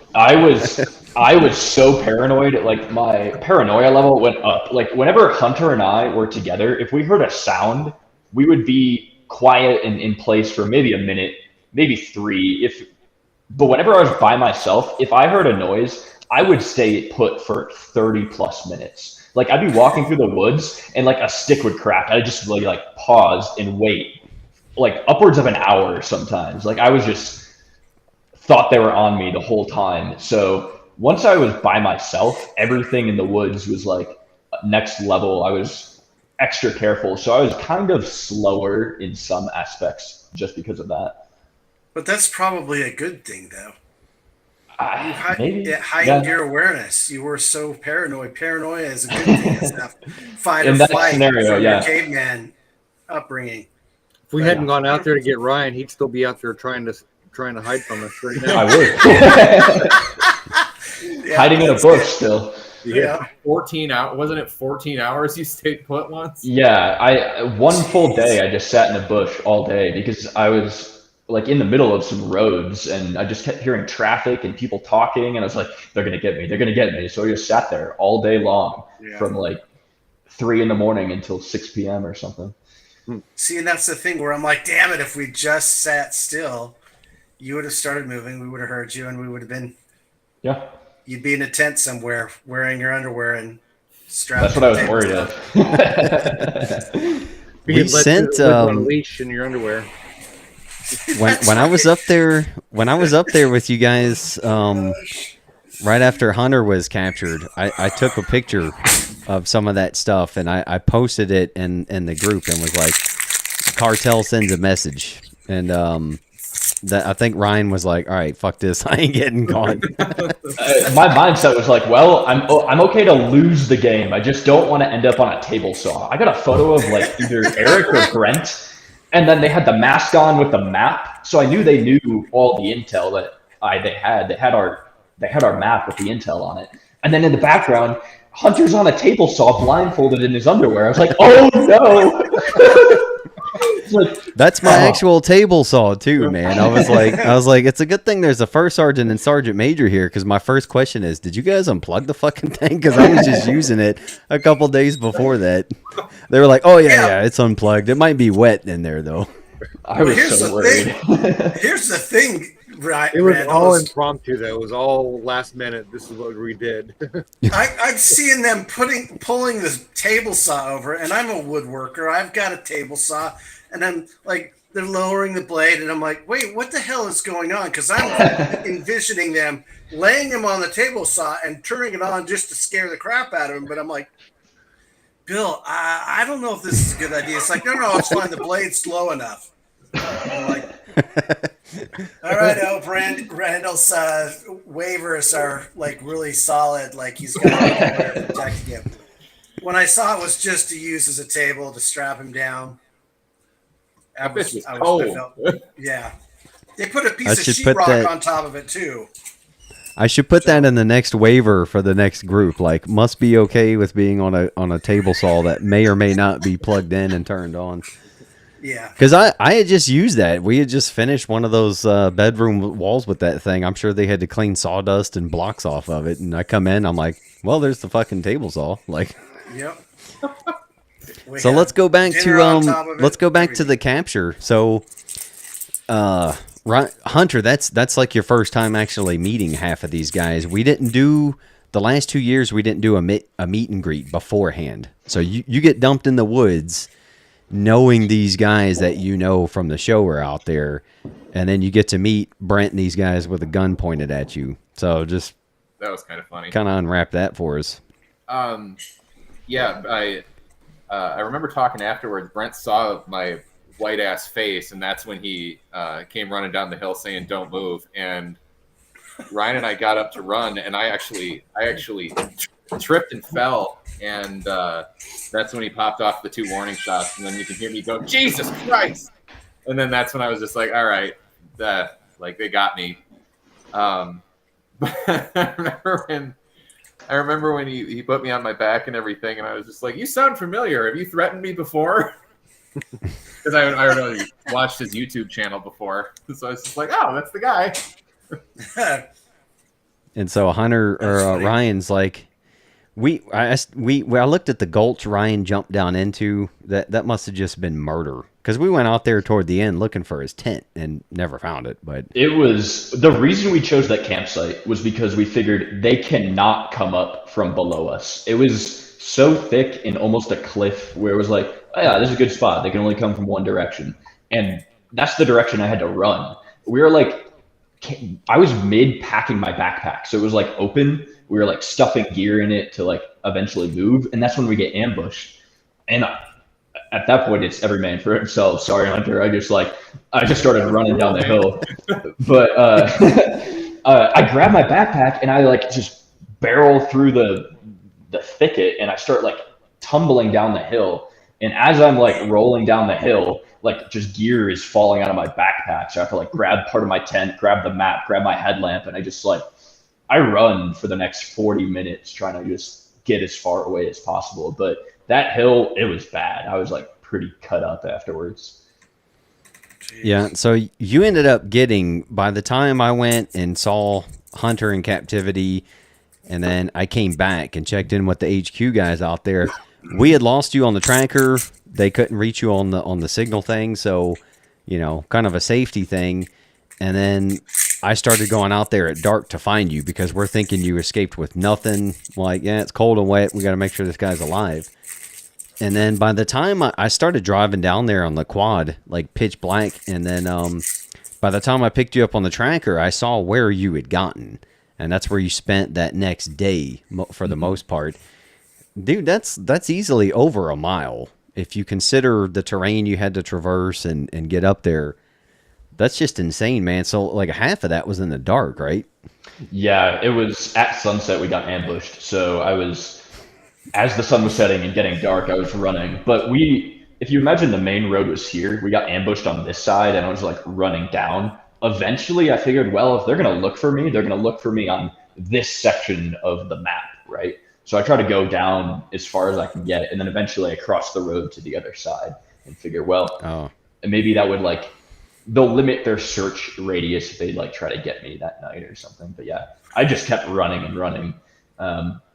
I was so paranoid. Like my paranoia level went up. Like whenever Hunter and I were together, if we heard a sound, we would be quiet and in place for maybe a minute, maybe 3. But whenever I was by myself, if I heard a noise, I would stay put for 30 plus minutes. Like I'd be walking through the woods and like a stick would crack. I'd just really like pause and wait, like upwards of an hour sometimes. Like I was just thought they were on me the whole time. So once I was by myself, everything in the woods was like next level. I was extra careful. So I was kind of slower in some aspects just because of that. But that's probably a good thing, though. It heightened Yeah. your awareness. You were so paranoid. Paranoia is a good thing. It's not fight In or that flight scenario, from yeah. your caveman upbringing. If we hadn't gone out there to get Ryan, he'd still be out there trying to hide from us right now. I would. Hiding in a bush still. Yeah. 14 hours. Wasn't it 14 hours you stayed put once? Yeah, one full day I just sat in a bush all day because I was like in the middle of some roads and I just kept hearing traffic and people talking and I was like, they're gonna get me, they're gonna get me. So I just sat there all day long from like 3 a.m. until 6 p.m. or something. See, and that's the thing where I'm like, damn it, if we just sat still, you would have started moving, we would have heard you, and we would have been, you'd be in a tent somewhere wearing your underwear and strapped. That's what I was worried of. We sent on a leash in your underwear. when I was up there with you guys right after Hunter was captured, I took a picture of some of that stuff, and I posted it in the group and was like, "Cartel sends a message," and that I think Ryan was like, "All right, fuck this, I ain't getting caught." My mindset was like, well, I'm okay to lose the game. I just don't want to end up on a table saw. I got a photo of like either Eric or Brent, and then they had the mask on with the map, so I knew they knew all the intel that they had. They had our map with the intel on it, and then in the background, Hunter's on a table saw, blindfolded in his underwear. I was like, oh no. That's my actual table saw too, man. I was like, it's a good thing there's a first sergeant and sergeant major here, because my first question is, did you guys unplug the fucking thing? Because I was just using it a couple days before that. They were like, oh yeah, it's unplugged. It might be wet in there though. I was so worried. Here's the thing, right? It was all impromptu though. It was all last minute. This is what we did. I'm seeing them pulling this table saw over, and I'm a woodworker. I've got a table saw, and I'm like, they're lowering the blade, and I'm like, wait, what the hell is going on? Because I'm envisioning them laying him on the table saw and turning it on just to scare the crap out of him. But I'm like, Bill, I don't know if this is a good idea. It's like, no, it's fine. The blade's slow enough. I'm like, all right, Randall's waivers are like really solid. Like he's got a protecting him. When I saw it was just to use as a table to strap him down. Yeah. They put a piece of sheetrock on top of it too. I should put that in the next waiver for the next group. Like, must be okay with being on a table saw that may or may not be plugged in and turned on. Yeah. Because I had just used that. We had just finished one of those bedroom walls with that thing. I'm sure they had to clean sawdust and blocks off of it. And I come in, I'm like, well, there's the fucking table saw. Like, yep. So let's go back to the capture. So, Hunter, that's like your first time actually meeting half of these guys. We didn't do the last 2 years. We didn't do a meet and greet beforehand. So you get dumped in the woods, knowing these guys that you know from the show are out there, and then you get to meet Brent and these guys with a gun pointed at you. So just that was kind of funny. Kind of unwrap that for us. Yeah, I remember talking afterwards. Brent saw my white ass face, and that's when he came running down the hill saying, "Don't move." And Ryan and I got up to run, and I actually tripped and fell, and that's when he popped off the 2 warning shots, and then you can hear me go, "Jesus Christ!" And then that's when I was just like, "All right, like they got me." But I remember when he put me on my back and everything, and I was just like, "You sound familiar. Have you threatened me before?" Because I already watched his YouTube channel before, so I was just like, "Oh, that's the guy." And so Hunter or Ryan's like, I looked at the gulch Ryan jumped down into. That must have just been murder, because we went out there toward the end looking for his tent and never found it. But it was the reason we chose that campsite was because we figured they cannot come up from below us. It was so thick and almost a cliff where it was like, oh yeah, this is a good spot. They can only come from one direction, and that's the direction I had to run. We were like, I was mid packing my backpack, so it was like open. We were like stuffing gear in it to like eventually move, and that's when we get ambushed. And at that point, it's every man for himself. Sorry, Hunter. I just started running down the hill, but I grabbed my backpack and I like just barrel through the thicket, and I start like tumbling down the hill. And as I'm like rolling down the hill, like just gear is falling out of my backpack. So I have to like grab part of my tent, grab the map, grab my headlamp, and I run for the next 40 minutes trying to just get as far away as possible. But that hill, it was bad. I was like pretty cut up afterwards. Yeah, so you ended up getting, by the time I went and saw Hunter in captivity, and then I came back and checked in with the HQ guys out there, we had lost you on the tracker. They couldn't reach you on the signal thing, so, kind of a safety thing. And then I started going out there at dark to find you, because we're thinking you escaped with nothing. Like, yeah, it's cold and wet. We got to make sure this guy's alive. And then by the time I started driving down there on the quad, like pitch black, and then by the time I picked you up on the tracker, I saw where you had gotten. And that's where you spent that next day for the most part. Dude, that's easily over a mile. If you consider the terrain you had to traverse and get up there, that's just insane, man. So like half of that was in the dark, right? Yeah, it was at sunset we got ambushed. So I was, as the sun was setting and getting dark, I was running. But if you imagine the main road was here, we got ambushed on this side and I was like running down. Eventually I figured, well, if they're going to look for me, they're going to look for me on this section of the map, right? So I try to go down as far as I can get. And then eventually I cross the road to the other side and figure, well, and maybe that would like, they'll limit their search radius if they like try to get me that night or something. But yeah, I just kept running and running.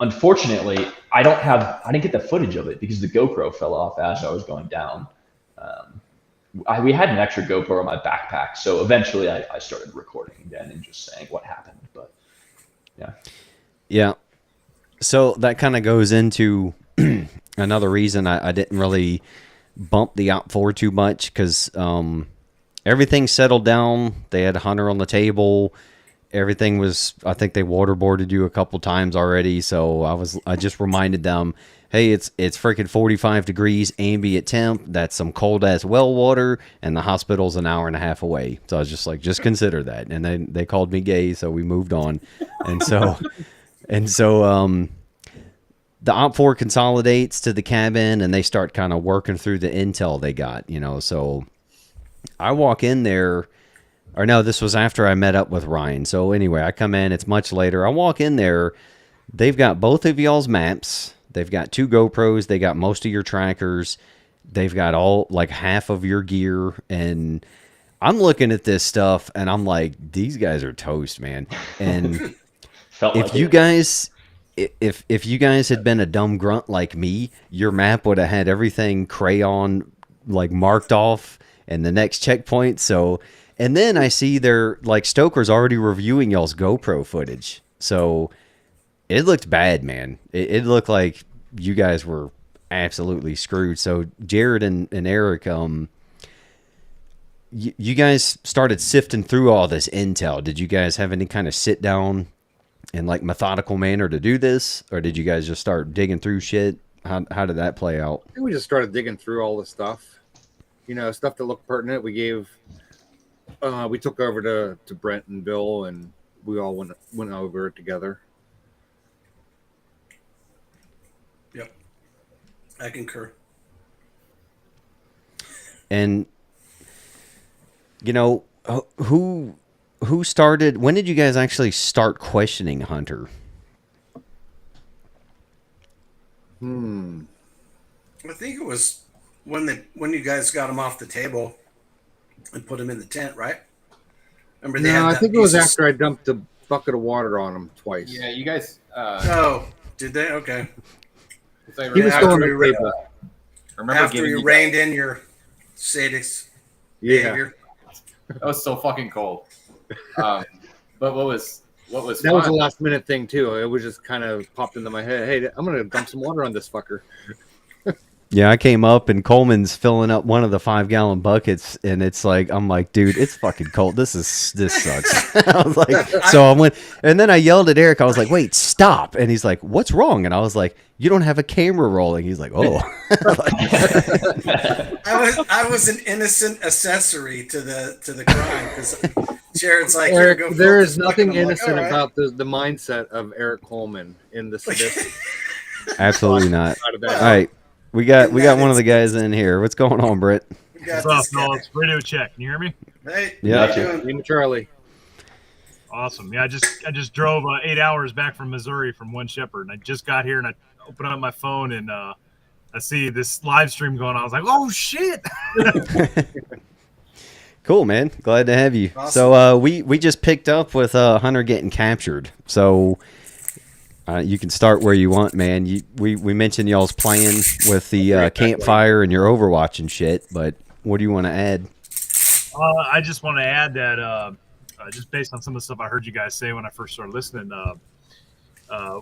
Unfortunately, I didn't get the footage of it because the GoPro fell off as I was going down. We had an extra GoPro in my backpack, so eventually I started recording again and just saying what happened. But yeah. So that kind of goes into another reason I didn't really bump the OPT4 too much, because everything settled down. They had Hunter on the table. Everything was, I think they waterboarded you a couple times already. So I just reminded them, hey, it's freaking 45 degrees ambient temp. That's some cold ass well water, and the hospital's an hour and a half away. So I was just like, just consider that. And then they called me gay, so we moved on. And so the OPT4 consolidates to the cabin, and they start kind of working through the intel they got, So I walk in there, or no, this was after I met up with Ryan. So anyway, I come in, it's much later. I walk in there, they've got both of y'all's maps. They've got 2 GoPros. They got most of your trackers. They've got all, like, half of your gear. And I'm looking at this stuff, and I'm like, these guys are toast, man. And if you guys had been a dumb grunt like me, your map would have had everything crayon, like, marked off and the next checkpoint. So, and then I see they're like, Stoker's already reviewing y'all's GoPro footage. So it looked bad, man. It looked like you guys were absolutely screwed. So Jared and Eric, you guys started sifting through all this intel. Did you guys have any kind of sit down in like methodical manner to do this? Or did you guys just start digging through shit? How did that play out? I think we just started digging through all the stuff. Stuff that looked pertinent. We took over to Brent and Bill, and we all went over it together. Yep, I concur. And who started? When did you guys actually start questioning Hunter? I think it was when you guys got him off the table and put him in the tent, right? Remember they had I that think it was piece of- after I dumped a bucket of water on him twice. Yeah, you guys. Oh, did they? Okay. He was still on the table. After you reined in your sadist behavior. That was so fucking cold. But what was that fun, was a last minute thing too. It was just kind of popped into my head. Hey, I'm gonna dump some water on this fucker. Yeah, I came up and Coleman's filling up one of the 5-gallon buckets, and it's like, I'm like, dude, it's fucking cold. This sucks. I was like, so I went, and then I yelled at Eric. I was like, wait, stop. And he's like, what's wrong? And I was like, you don't have a camera rolling. He's like, oh. I was an innocent accessory to the crime, because Jared's like, Eric, Here, go there fill is this nothing bucket. I'm like, innocent all right. about the mindset of Eric Coleman in the sadistic. Absolutely not. Out of All that. right. We got one of the guys in here. What's going on, Brett? We got What's this up, guy. fellas? Radio check. Can you hear me? Hey, Yeah. how you doing? Name Charlie. Awesome. Yeah, I just drove 8 hours back from Missouri from One Shepherd, and I just got here and I opened up my phone and I see this live stream going on. I was like, oh shit. Cool, man. Glad to have you. Awesome. So we just picked up with Hunter getting captured. So you can start where you want, man. We mentioned y'all's playing with the campfire and your Overwatch and shit, but what do you want to add? I just want to add that just based on some of the stuff I heard you guys say when I first started listening,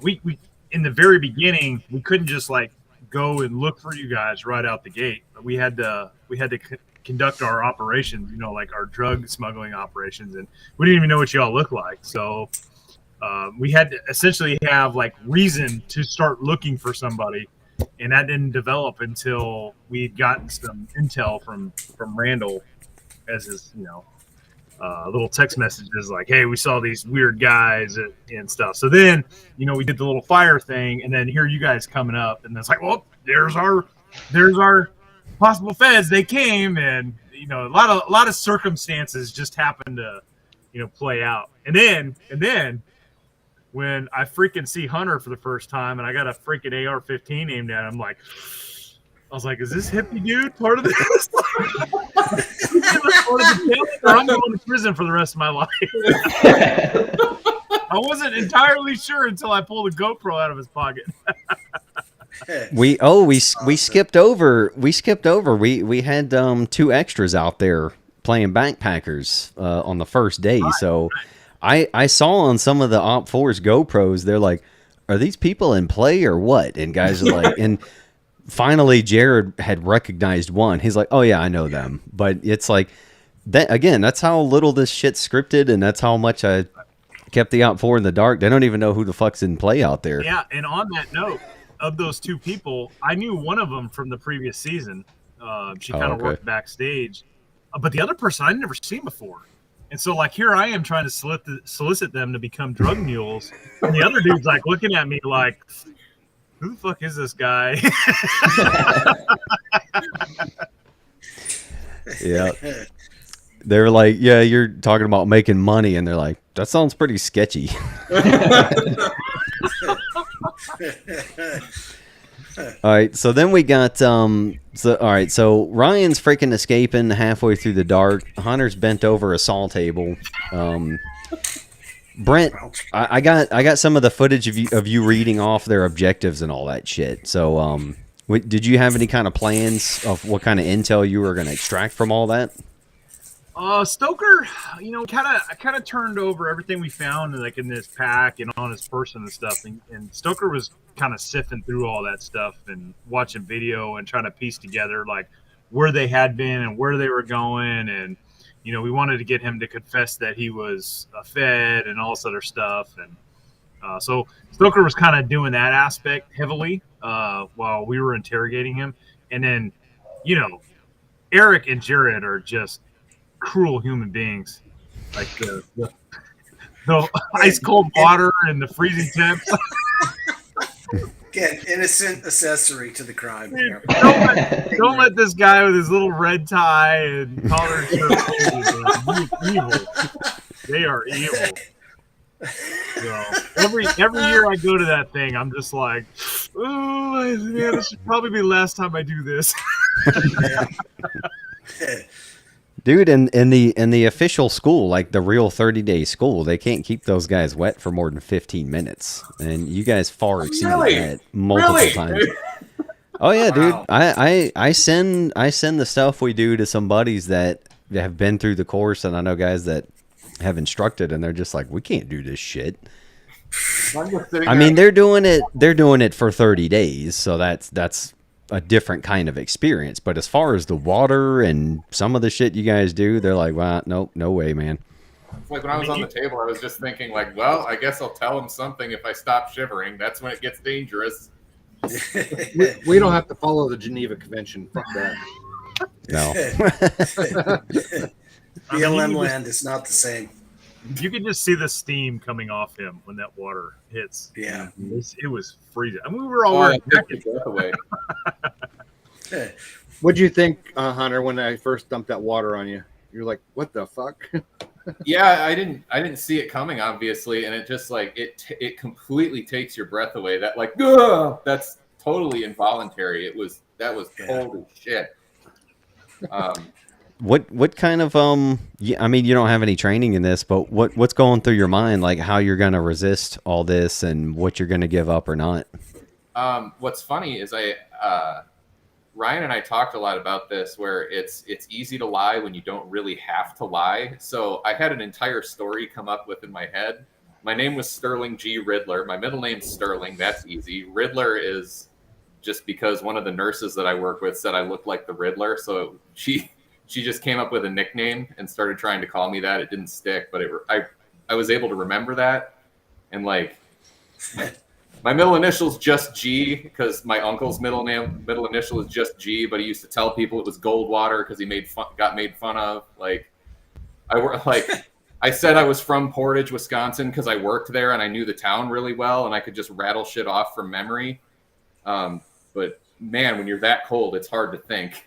we in the very beginning we couldn't just like go and look for you guys right out the gate. We had to conduct our operations, like our drug smuggling operations, and we didn't even know what y'all looked like. So we had to essentially have like reason to start looking for somebody, and that didn't develop until we'd gotten some intel from Randall as his little text messages like, hey, we saw these weird guys and stuff. So then we did the little fire thing, and then here you guys coming up, and it's like, well, there's our possible feds. They came, and a lot of circumstances just happened to play out, and then when I freaking see Hunter for the first time and I got a freaking AR-15 aimed at him, I was like, is this hippie dude part of this? Or I'm going to prison for the rest of my life. I wasn't entirely sure until I pulled a GoPro out of his pocket. We skipped over. We had 2 extras out there playing backpackers on the first day. So I saw on some of the Op4's GoPros, they're like, are these people in play or what? And guys are like, and finally Jared had recognized one. He's like, oh yeah, I know them. But it's like that again, that's how little this shit's scripted, and that's how much I kept the Op4 in the dark. They don't even know who the fuck's in play out there. Yeah, and on that note, of those 2 people, I knew one of them from the previous season. She kind of worked backstage, but the other person I'd never seen before. And so, here I am trying to solicit them to become drug mules, and the other dude's looking at me like, "Who the fuck is this guy?" Yeah, they're like, "Yeah, you're talking about making money," and they're like, "That sounds pretty sketchy." All right, so then we got so Ryan's freaking escaping halfway through the dark. Hunter's bent over a saw table. Brent, I got some of the footage of you reading off their objectives and all that shit. So did you have any kind of plans of what kind of intel you were going to extract from all that? Stoker, I kind of turned over everything we found in this pack and on his person and stuff. And Stoker was kind of sifting through all that stuff and watching video and trying to piece together where they had been and where they were going. And, we wanted to get him to confess that he was a Fed and all this other stuff. And so Stoker was kind of doing that aspect heavily while we were interrogating him. And then, Eric and Jared are just cruel human beings, the ice cold water and the freezing temps. Again, innocent accessory to the crime. Dude, don't let this guy with his little red tie and collar and shirt evil. They are evil. So every year I go to that thing, I'm just like, oh man, this should probably be the last time I do this. Dude, in the official school, the real 30-day school, they can't keep those guys wet for more than 15 minutes. And you guys far exceeded that multiple times. Oh yeah, dude. I send the stuff we do to some buddies that have been through the course, and I know guys that have instructed, and they're just like, we can't do this shit. I mean, they're doing it for 30 days, so that's a different kind of experience. But as far as the water and some of the shit you guys do, they're like, well, nope, no way, man. When I was on the table, I was just thinking well, I guess I'll tell him something if I stop shivering. That's when it gets dangerous. we don't have to follow the Geneva Convention. Fuck that. No. BLM land is not the same. You can just see the steam coming off him when that water hits. Yeah. It was freezing. I mean, we were all wearing jackets. What'd you think, Hunter, when I first dumped that water on you? You're like, what the fuck? Yeah, I didn't see it coming, obviously, and it just it completely takes your breath away. That ugh, that's totally involuntary. That was holy shit. What kind of I mean, you don't have any training in this, but what's going through your mind, how you're going to resist all this and what you're going to give up or not? What's funny is Ryan and I talked a lot about this, where it's easy to lie when you don't really have to lie. So I had an entire story come up within my head. My name was Sterling G. Riddler. My middle name's Sterling. That's easy. Riddler is just because one of the nurses that I work with said I looked like the Riddler. So she just came up with a nickname and started trying to call me that. It didn't stick, but I was able to remember that. and like my middle initial's just G because my uncle's middle initial is just G, but he used to tell people it was Goldwater because he got made fun of. Like I said I was from Portage, Wisconsin because I worked there and I knew the town really well and I could just rattle shit off from memory. But man, when you're that cold, it's hard to think.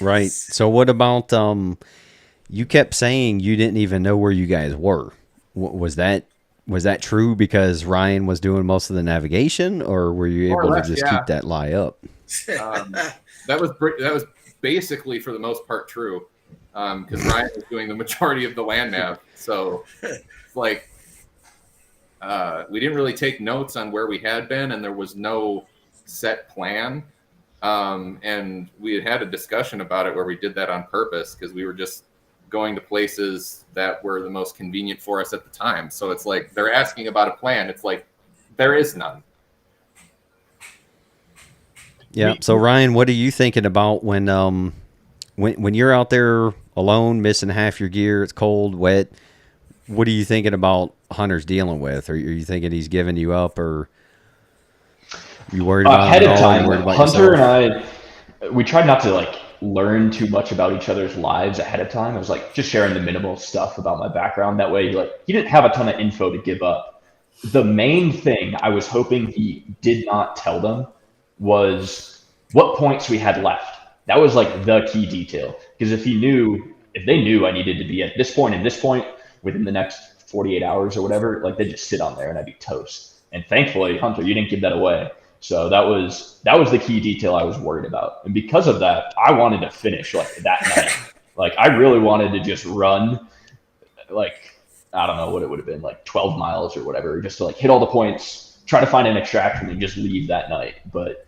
Right. So what about you kept saying you didn't even know where you guys were. Was that true because Ryan was doing most of the navigation, or were you able to just keep that lie up? That was basically for the most part true, because Ryan was doing the majority of the land nav. So it's like we didn't really take notes on where we had been, and there was no set plan. And we had a discussion about it where we did that on purpose because we were just going to places that were the most convenient for us at the time. So it's like they're asking about a plan. It's like there is none. Yeah. So Ryan, what are you thinking about when you're out there alone, missing half your gear? It's cold, wet. What are you thinking about Hunter's dealing with? Are you thinking he's giving you up, or are you worried about ahead it of all? time? Hunter and I, we tried not to learn too much about each other's lives ahead of time. I was just sharing the minimal stuff about my background. That way, he didn't have a ton of info to give up. The main thing I was hoping he did not tell them was what points we had left. That was the key detail. Because if they knew I needed to be at this point and this point within the next 48 hours or whatever, they'd just sit on there and I'd be toast. And thankfully, Hunter, you didn't give that away. So that was the key detail I was worried about. And because of that, I wanted to finish that night. I really wanted to just run, I don't know what it would have been, 12 miles or whatever, just to hit all the points, try to find an extraction and just leave that night. But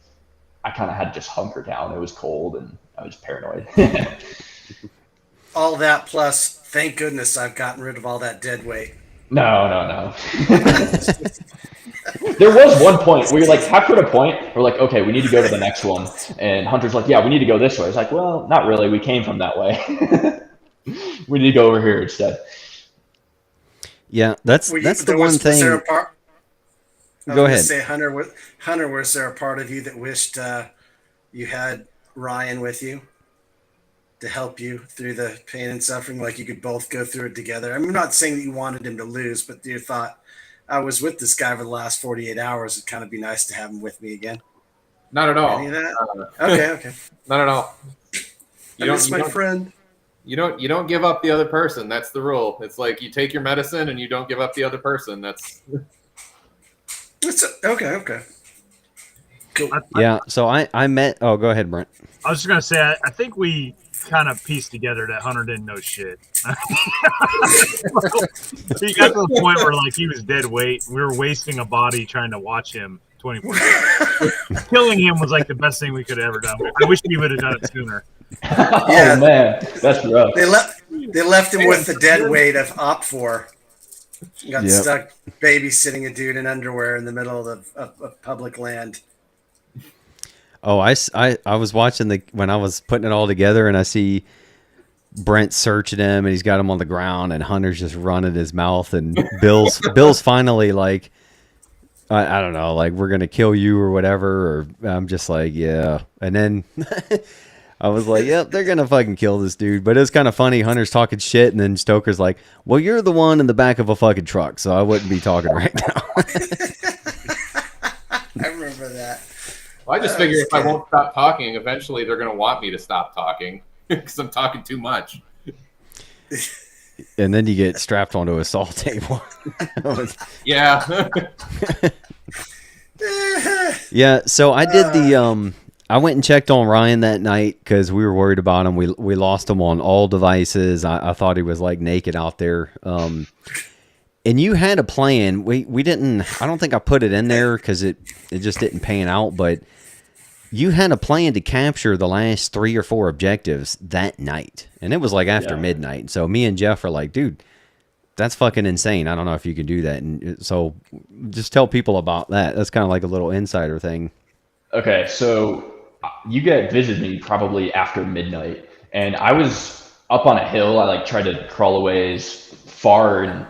I kind of had to just hunker down. It was cold and I was paranoid. All that plus, thank goodness I've gotten rid of all that dead weight. No. There was one point where you're after a point, we're okay, we need to go to the next one. And Hunter's yeah, we need to go this way. It's well, not really. We came from that way. We need to go over here instead. Yeah, that's the one thing. Go ahead. Say, Hunter, was there a part of you that wished you had Ryan with you to help you through the pain and suffering? You could both go through it together. I'm not saying that you wanted him to lose, but you thought, I was with this guy for the last 48 hours. It'd kind of be nice to have him with me again. Not at all. Any of that? Okay. Not at all. My friend. You don't give up the other person. That's the rule. It's you take your medicine and you don't give up the other person. That's okay. Cool. Yeah. So I met. Oh, go ahead, Brent. I was just gonna say I think we kind of pieced together that Hunter didn't know shit. He got to the point where he was dead weight. We were wasting a body trying to watch him 24/7. Killing him was the best thing we could have ever done. I wish we would have done it sooner. Yeah. Oh man, that's rough. They left him with the dead weight of Op4. Got stuck babysitting a dude in underwear in the middle of public land. Oh, I was watching when I was putting it all together, and I see Brent searching him, and he's got him on the ground, and Hunter's just running his mouth, and Bill's finally I don't know, we're gonna kill you or whatever, or I'm just yeah, and then I was yep, they're gonna fucking kill this dude. But it's kind of funny. Hunter's talking shit, and then Stoker's well, you're the one in the back of a fucking truck, so I wouldn't be talking right now. I remember that. Well, I just figure if I won't stop talking, eventually they're going to want me to stop talking because I'm talking too much. And then you get strapped onto a saw table. Yeah. Yeah. So I did I went and checked on Ryan that night because we were worried about him. We lost him on all devices. I thought he was naked out there. And you had a plan. We didn't. I don't think I put it in there because it just didn't pan out. But you had a plan to capture the last 3 or 4 objectives that night, and it was after midnight. So me and Jeff are dude, that's fucking insane. I don't know if you can do that. And so just tell people about that. That's kind of a little insider thing. Okay, so you visited me probably after midnight, and I was up on a hill. I tried to crawl away as far and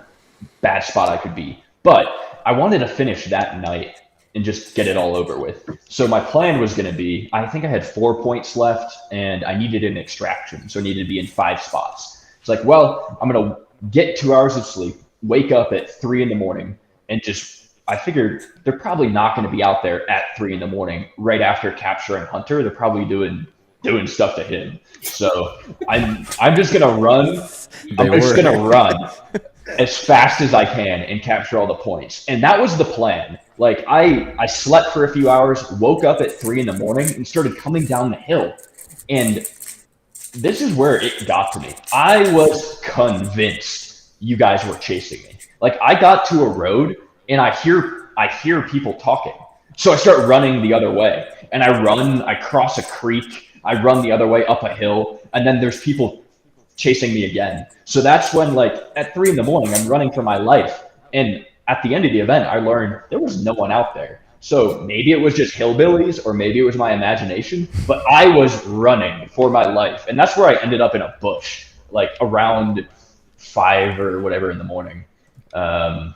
bad spot I could be. But I wanted to finish that night and just get it all over with. So my plan was going to be, I think I had 4 points left and I needed an extraction. So I needed to be in 5 spots. It's like, well, I'm going to get 2 hours of sleep, wake up at 3 in the morning, and I figured they're probably not going to be out there at 3 in the morning right after capturing Hunter. They're probably doing stuff to him. So I'm just going to run. I'm just going to run as fast as I can and capture all the points. And that was the plan. Like I slept for a few hours, woke up at 3 in the morning and started coming down the hill. And this is where it got to me. I was convinced you guys were chasing me. Like I got to a road and I hear people talking. So I start running the other way and I cross a creek, I run the other way up a hill, and then there's people chasing me again. So that's when, like, at 3 in the morning, I'm running for my life. And at the end of the event, I learned there was no one out there. So maybe it was just hillbillies or maybe it was my imagination, but I was running for my life. And that's where I ended up in a bush, like around 5 or whatever in the morning. And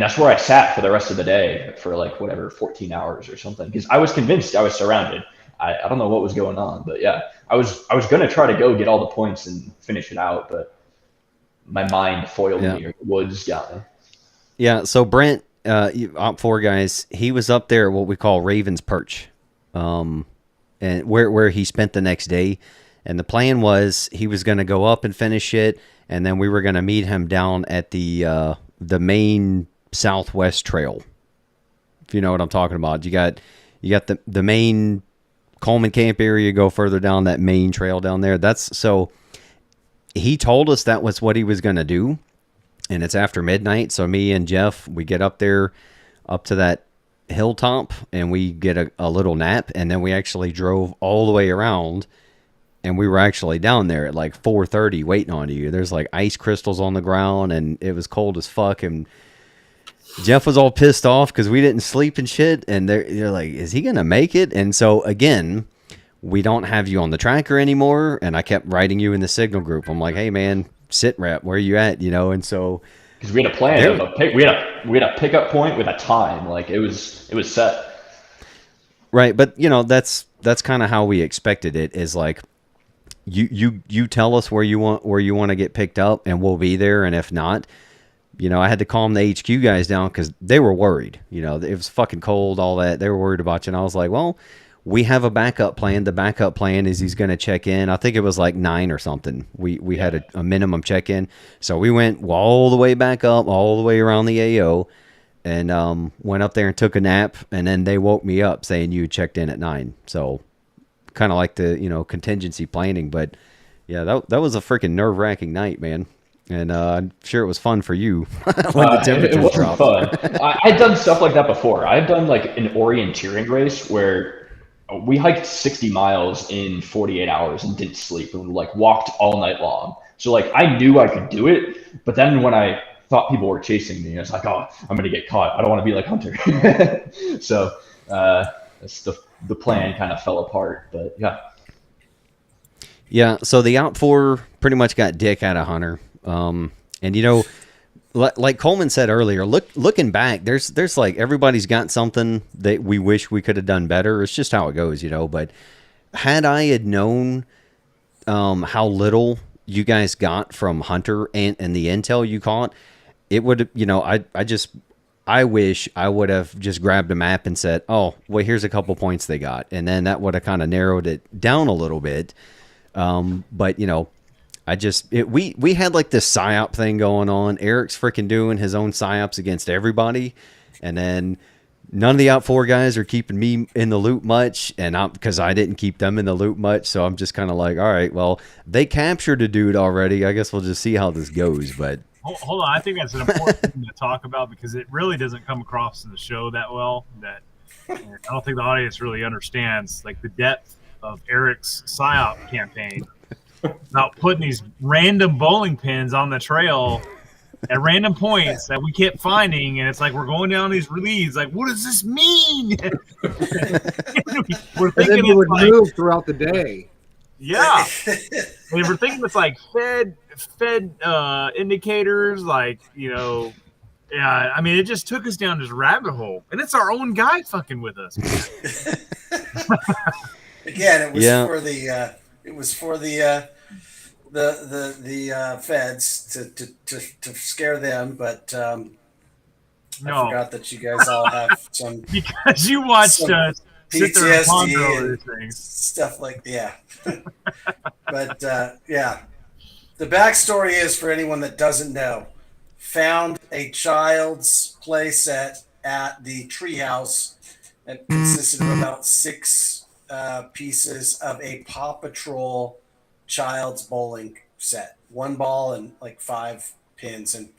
that's where I sat for the rest of the day for like whatever, 14 hours or something. Because I was convinced I was surrounded. I don't know what was going on, but yeah, I was going to try to go get all the points and finish it out, but my mind foiled me, or the woods got me. Yeah, so Brent, Op 4 guys, he was up there at what we call Raven's Perch, and where he spent the next day. And the plan was he was going to go up and finish it, and then we were going to meet him down at the main Southwest Trail. If you know what I'm talking about, you got the main Coleman Camp area, go further down that main trail down there. So he told us that was what he was going to do, and it's after midnight. So me and Jeff, we get up there, up to that hilltop, and we get a little nap, and then we actually drove all the way around, and we were actually down there at like 4:30 waiting on you. There's like ice crystals on the ground, and it was cold as fuck, and Jeff was all pissed off because we didn't sleep and shit, and they're like, is he going to make it? And so, again, we don't have you on the tracker anymore, and I kept writing you in the signal group. I'm like, hey, man, sit rep, where are you at? You know, and so... Because we had a plan. We had a pickup point with a time. Like, it was set. Right, but, you know, that's kind of how we expected it, is like, you tell us where you want to get picked up, and we'll be there, and if not... You know, I had to calm the HQ guys down because they were worried. You know, it was fucking cold, all that. They were worried about you. And I was like, well, we have a backup plan. The backup plan is he's going to check in. I think it was like 9 or something. We had a minimum check-in. So we went all the way back up, all the way around the AO, and went up there and took a nap. And then they woke me up saying you checked in at 9. So kind of like the, you know, contingency planning. But, yeah, that was a freaking nerve-wracking night, man. And I'm sure it was fun for you when the temperatures dropped. Fun. I'd done stuff like that before. I've done like an orienteering race where we hiked 60 miles in 48 hours and didn't sleep and like walked all night long. So like I knew I could do it, but then when I thought people were chasing me, I was like, oh, I'm gonna get caught. I don't want to be like Hunter. So that's the plan kind of fell apart. But yeah. Yeah. So the Op 4 pretty much got dick out of Hunter. And you know, like Coleman said earlier, looking back, there's like everybody's got something that we wish we could have done better. It's just how it goes, you know. But had I had known how little you guys got from Hunter and the intel you caught, it would, you know, I wish I would have just grabbed a map and said, oh, well, here's a couple points they got, and then that would have kind of narrowed it down a little bit. But you know. We had like this PSYOP thing going on. Eric's freaking doing his own PSYOPs against everybody. And then none of the Op 4 guys are keeping me in the loop much. And because I didn't keep them in the loop much. So I'm just kind of like, all right, well, they captured a dude already. I guess we'll just see how this goes. But hold on. I think that's an important thing to talk about because it really doesn't come across in the show that well. That I don't think the audience really understands like the depth of Eric's PSYOP campaign. About putting these random bowling pins on the trail at random points that we kept finding, and it's like we're going down these leads. Like, what does this mean? We're thinking and then we would move throughout the day. Yeah. We were thinking it's like fed indicators, like, you know, yeah, I mean, it just took us down this rabbit hole, and it's our own guy fucking with us. Again, it was Yeah. for the feds to scare them, but I forgot that you guys all have some because you watched us sit there and ponder over PTSD these things. stuff like But yeah, the backstory is, for anyone that doesn't know, found a child's playset at the treehouse that consisted of about 6 pieces of a Paw Patrol child's bowling set, 1 ball and like 5 pins, and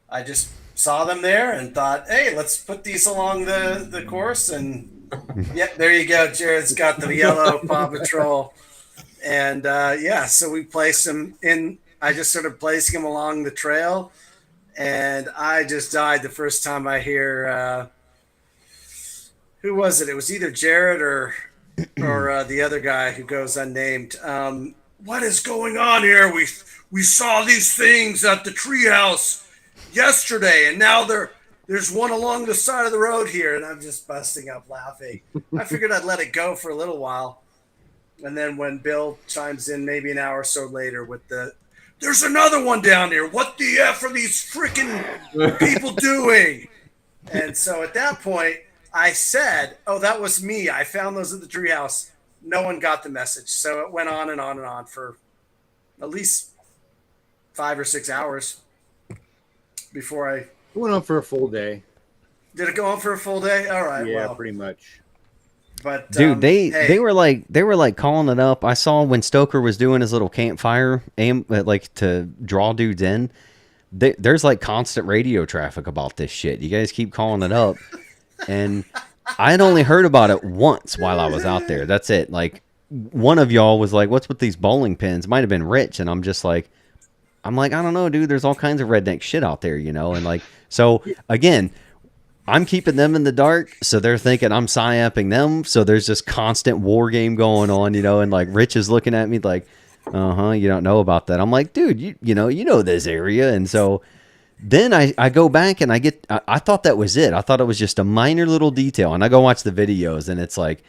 I just saw them there and thought, hey, let's put these along the course, and yeah, there you go. Jared's got the yellow Paw Patrol, and yeah, so we placed them in. I just started placing them along the trail, and I just died the first time I hear who was it? It was either Jared or the other guy who goes unnamed. What is going on here? We saw these things at the treehouse yesterday, and now there's one along the side of the road here, and I'm just busting up laughing. I figured I'd let it go for a little while, and then when Bill chimes in maybe an hour or so later with there's another one down here. What the F are these freaking people doing? And so at that point, I said, oh, that was me. I found those at the treehouse. No one got the message. So it went on and on and on for at least 5 or 6 hours before I... It went on for a full day. Did it go on for a full day? All right, Yeah, well. pretty much. But Dude, they were like calling it up. I saw when Stoker was doing his little campfire aim, like to draw dudes in. There's like constant radio traffic about this shit. You guys keep calling it up, and I had only heard about it once while I was out there. That's it. Like one of y'all was like, "What's with these bowling pins?" Might have been Rich, and I'm like, I don't know, dude. There's all kinds of redneck shit out there, you know. And like, so again, I'm keeping them in the dark, so they're thinking I'm psyoping them. So there's this constant war game going on, you know. And like Rich is looking at me like, you don't know about that. I'm like, dude, you know this area. And so then I go back and I thought that was it. I thought it was just a minor little detail. And I go watch the videos, and it's like,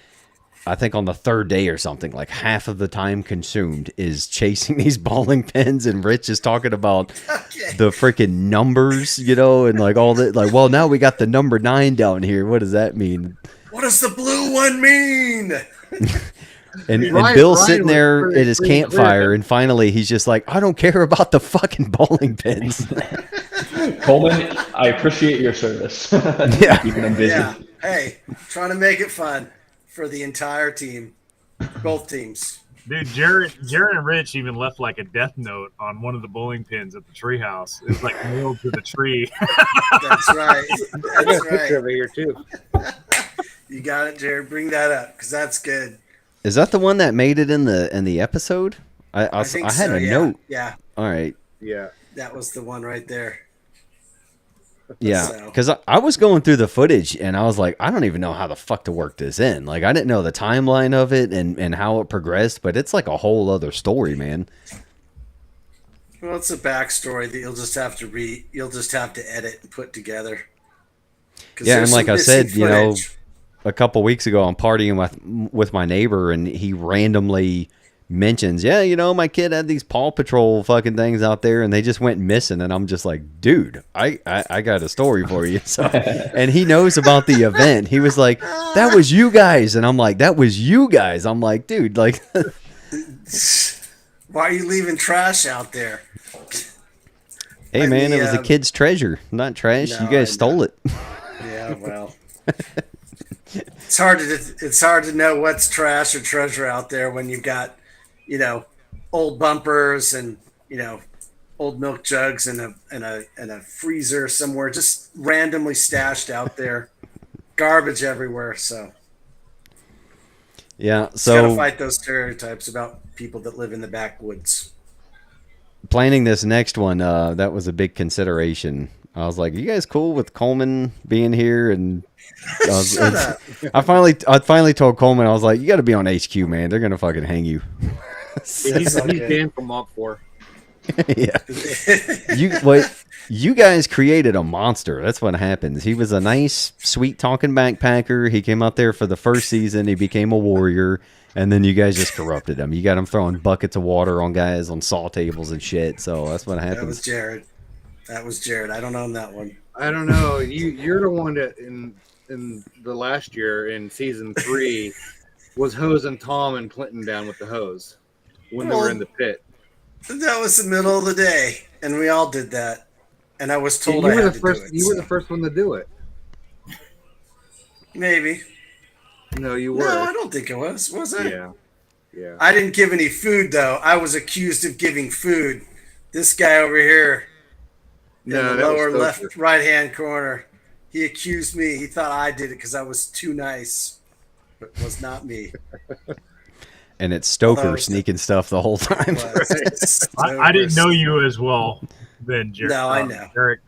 I think on the 3rd day or something, like half of the time consumed is chasing these bowling pins, and Rich is talking about the freaking numbers, you know, and like all that. Like, well, now we got the number 9 down here. What does that mean? What does the blue one mean? And Bill's sitting there at his campfire, and finally he's just like, I don't care about the fucking bowling pins. Coleman, I appreciate your service. Yeah. Keeping them busy. Yeah. Hey, trying to make it fun for the entire team, both teams. Dude, Jared and Rich even left like a death note on one of the bowling pins at the treehouse. It's like nailed to the tree. That's right. I got a picture over here too. You got it, Jared. Bring that up because that's good. Is that the one that made it in the episode? I had a note. Yeah. All right. Yeah. That was the one right there. Yeah, because I was going through the footage, and I was like, I don't even know how the fuck to work this in. Like, I didn't know the timeline of it and how it progressed, but it's like a whole other story, man. Well, it's a backstory that you'll just have to edit and put together. Yeah, and like I said, you know, a couple weeks ago, I'm partying with my neighbor, and he randomly mentions, yeah, you know, my kid had these Paw Patrol fucking things out there, and they just went missing. And I'm just like, dude, I got a story for you. So, and he knows about the event. He was like, that was you guys. And I'm like, that was you guys. I'm like, dude, like, why are you leaving trash out there? Hey, man, it was a kid's treasure, not trash. No, you guys stole it. Yeah, well, it's hard to know what's trash or treasure out there when you've got, you know, old bumpers and, you know, old milk jugs and a freezer somewhere just randomly stashed out there, garbage everywhere. So yeah, so gotta fight those stereotypes about people that live in the backwoods. Planning this next one, that was a big consideration. I was like, "You guys cool with Coleman being here?" And Shut up. I finally told Coleman, I was like, "You got to be on HQ, man. They're gonna fucking hang you." He's okay. Dan from Mach 4. Yeah. You guys created a monster. That's what happens. He was a nice, sweet talking backpacker. He came out there for the first season. He became a warrior, and then you guys just corrupted him. You got him throwing buckets of water on guys on saw tables and shit. So that's what happens. That was Jared. That was Jared. I don't own that one. I don't know. You're the one that in the last year in season 3 was hosing Tom and Clinton down with the hose when they were in the pit. That was the middle of the day, and we all did that. And I was told you I were had the to first. do it. You were the first one to do it. Maybe. No, you were. No, I don't think it was. Was I? Yeah. Yeah. I didn't give any food, though. I was accused of giving food. This guy over here in the lower left, right-hand corner, he accused me. He thought I did it because I was too nice. But it was not me. And it's Stoker sneaking stuff the whole time. I didn't know you as well then, Jared. No, I know. Eric.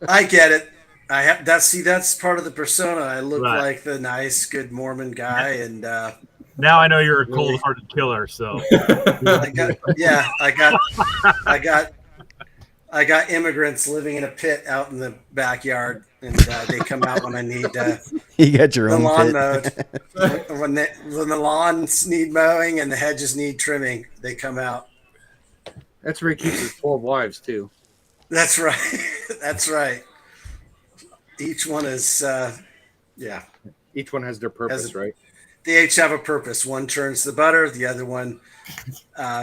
I get it. I have that's part of the persona. I look like the nice, good Mormon guy, and now I know you're a cold-hearted killer. So I got immigrants living in a pit out in the backyard, and they come out when I need you got your own lawn pit. mowed. when the lawns need mowing and the hedges need trimming, they come out. That's where he keeps his 12 wives too. That's right. That's right. Each one is, Each one has their purpose, right? They each have a purpose. One churns the butter. The other one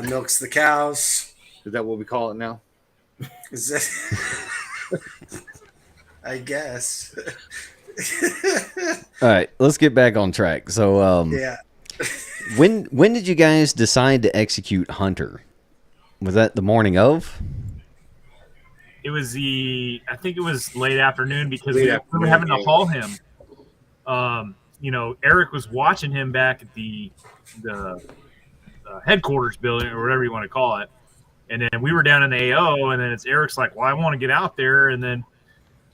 milks the cows. Is that what we call it now? Is that? I guess. All right, let's get back on track. So, yeah. when did you guys decide to execute Hunter? Was that the morning of? It was I think it was late afternoon because we were having to haul him. Eric was watching him back at the headquarters building or whatever you want to call it. And then we were down in the AO, and then it's Eric's like, well, I want to get out there. And then,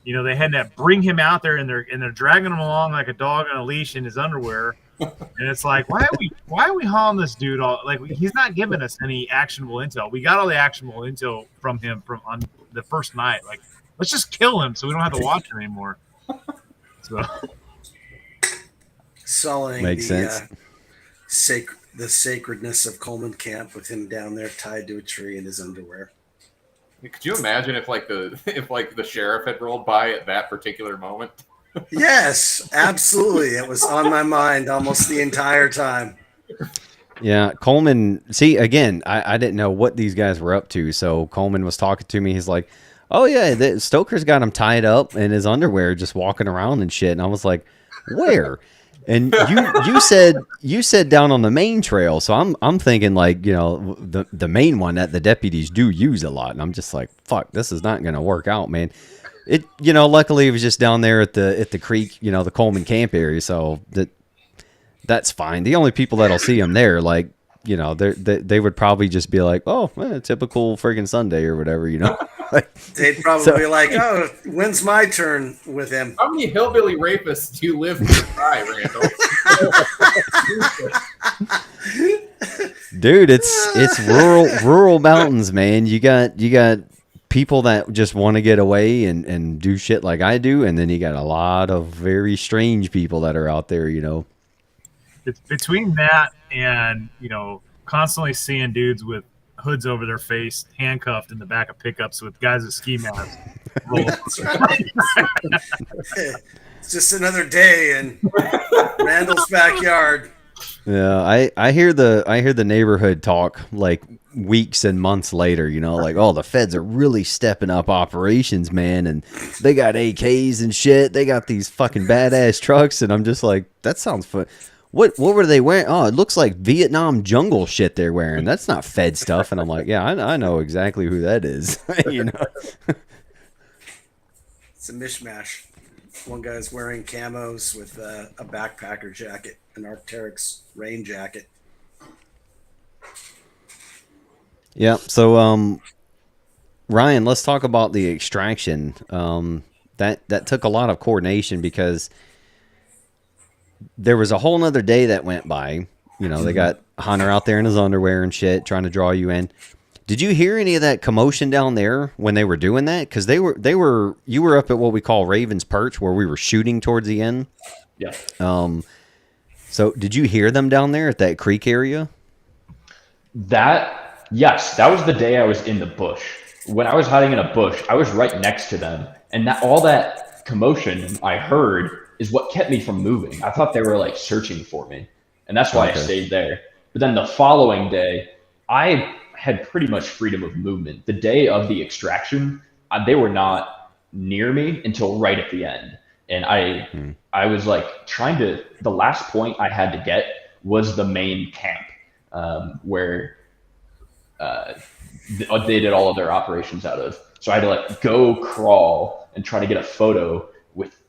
they had to bring him out there, and they're dragging him along like a dog on a leash in his underwear. And it's like, why are we hauling this dude all? Like, he's not giving us any actionable intel. We got all the actionable intel from him on the first night. Like, let's just kill him so we don't have to watch him anymore. So, sullying makes sense. The sacredness of Coleman Camp with him down there tied to a tree in his underwear. Could you imagine if the sheriff had rolled by at that particular moment? Yes, absolutely. It was on my mind almost the entire time. Yeah, Coleman. See, again, I didn't know what these guys were up to. So Coleman was talking to me. He's like, "Oh yeah, Stoker's got him tied up in his underwear, just walking around and shit." And I was like, "Where?" And you said down on the main trail. So I'm thinking like, the main one that the deputies do use a lot. And I'm just like, fuck, this is not gonna work out, man. It luckily it was just down there at the creek, the Coleman camp area. So that's fine. The only people that'll see him there, like, they would probably just be like, oh, typical friggin' Sunday or whatever, They'd probably be like, oh, when's my turn with him? How many hillbilly rapists do you live nearby, Randall? Dude, it's rural mountains, man. You got people that just want to get away and do shit like I do, and then you got a lot of very strange people that are out there, It's between that and, constantly seeing dudes with hoods over their face, handcuffed in the back of pickups with guys with ski masks. That's right. It's just another day in Randall's backyard. Yeah, I hear the neighborhood talk like weeks and months later, like, oh, the feds are really stepping up operations, man, and they got AKs and shit. They got these fucking badass trucks, and I'm just like, that sounds fun. What were they wearing? Oh, it looks like Vietnam jungle shit they're wearing. That's not Fed stuff. And I'm like, yeah, I know exactly who that is. It's a mishmash. One guy's wearing camos with a backpacker jacket, an Arc'teryx rain jacket. Yeah. So, Ryan, let's talk about the extraction. That took a lot of coordination because there was a whole nother day that went by. You know, they got Hunter out there in his underwear and shit trying to draw you in. Did you hear any of that commotion down there when they were doing that? Because you were up at what we call Raven's Perch, where we were shooting towards the end. Yeah. So did you hear them down there at that creek area? Yes, that was the day I was in the bush. When I was hiding in a bush, I was right next to them, and all that commotion I heard is what kept me from moving. I thought they were like searching for me, and that's why I stayed there. But then the following day, I had pretty much freedom of movement. The day of the extraction, they were not near me until right at the end. And I was like the last point I had to get was the main camp, where they did all of their operations out of. So I had to like go crawl and try to get a photo with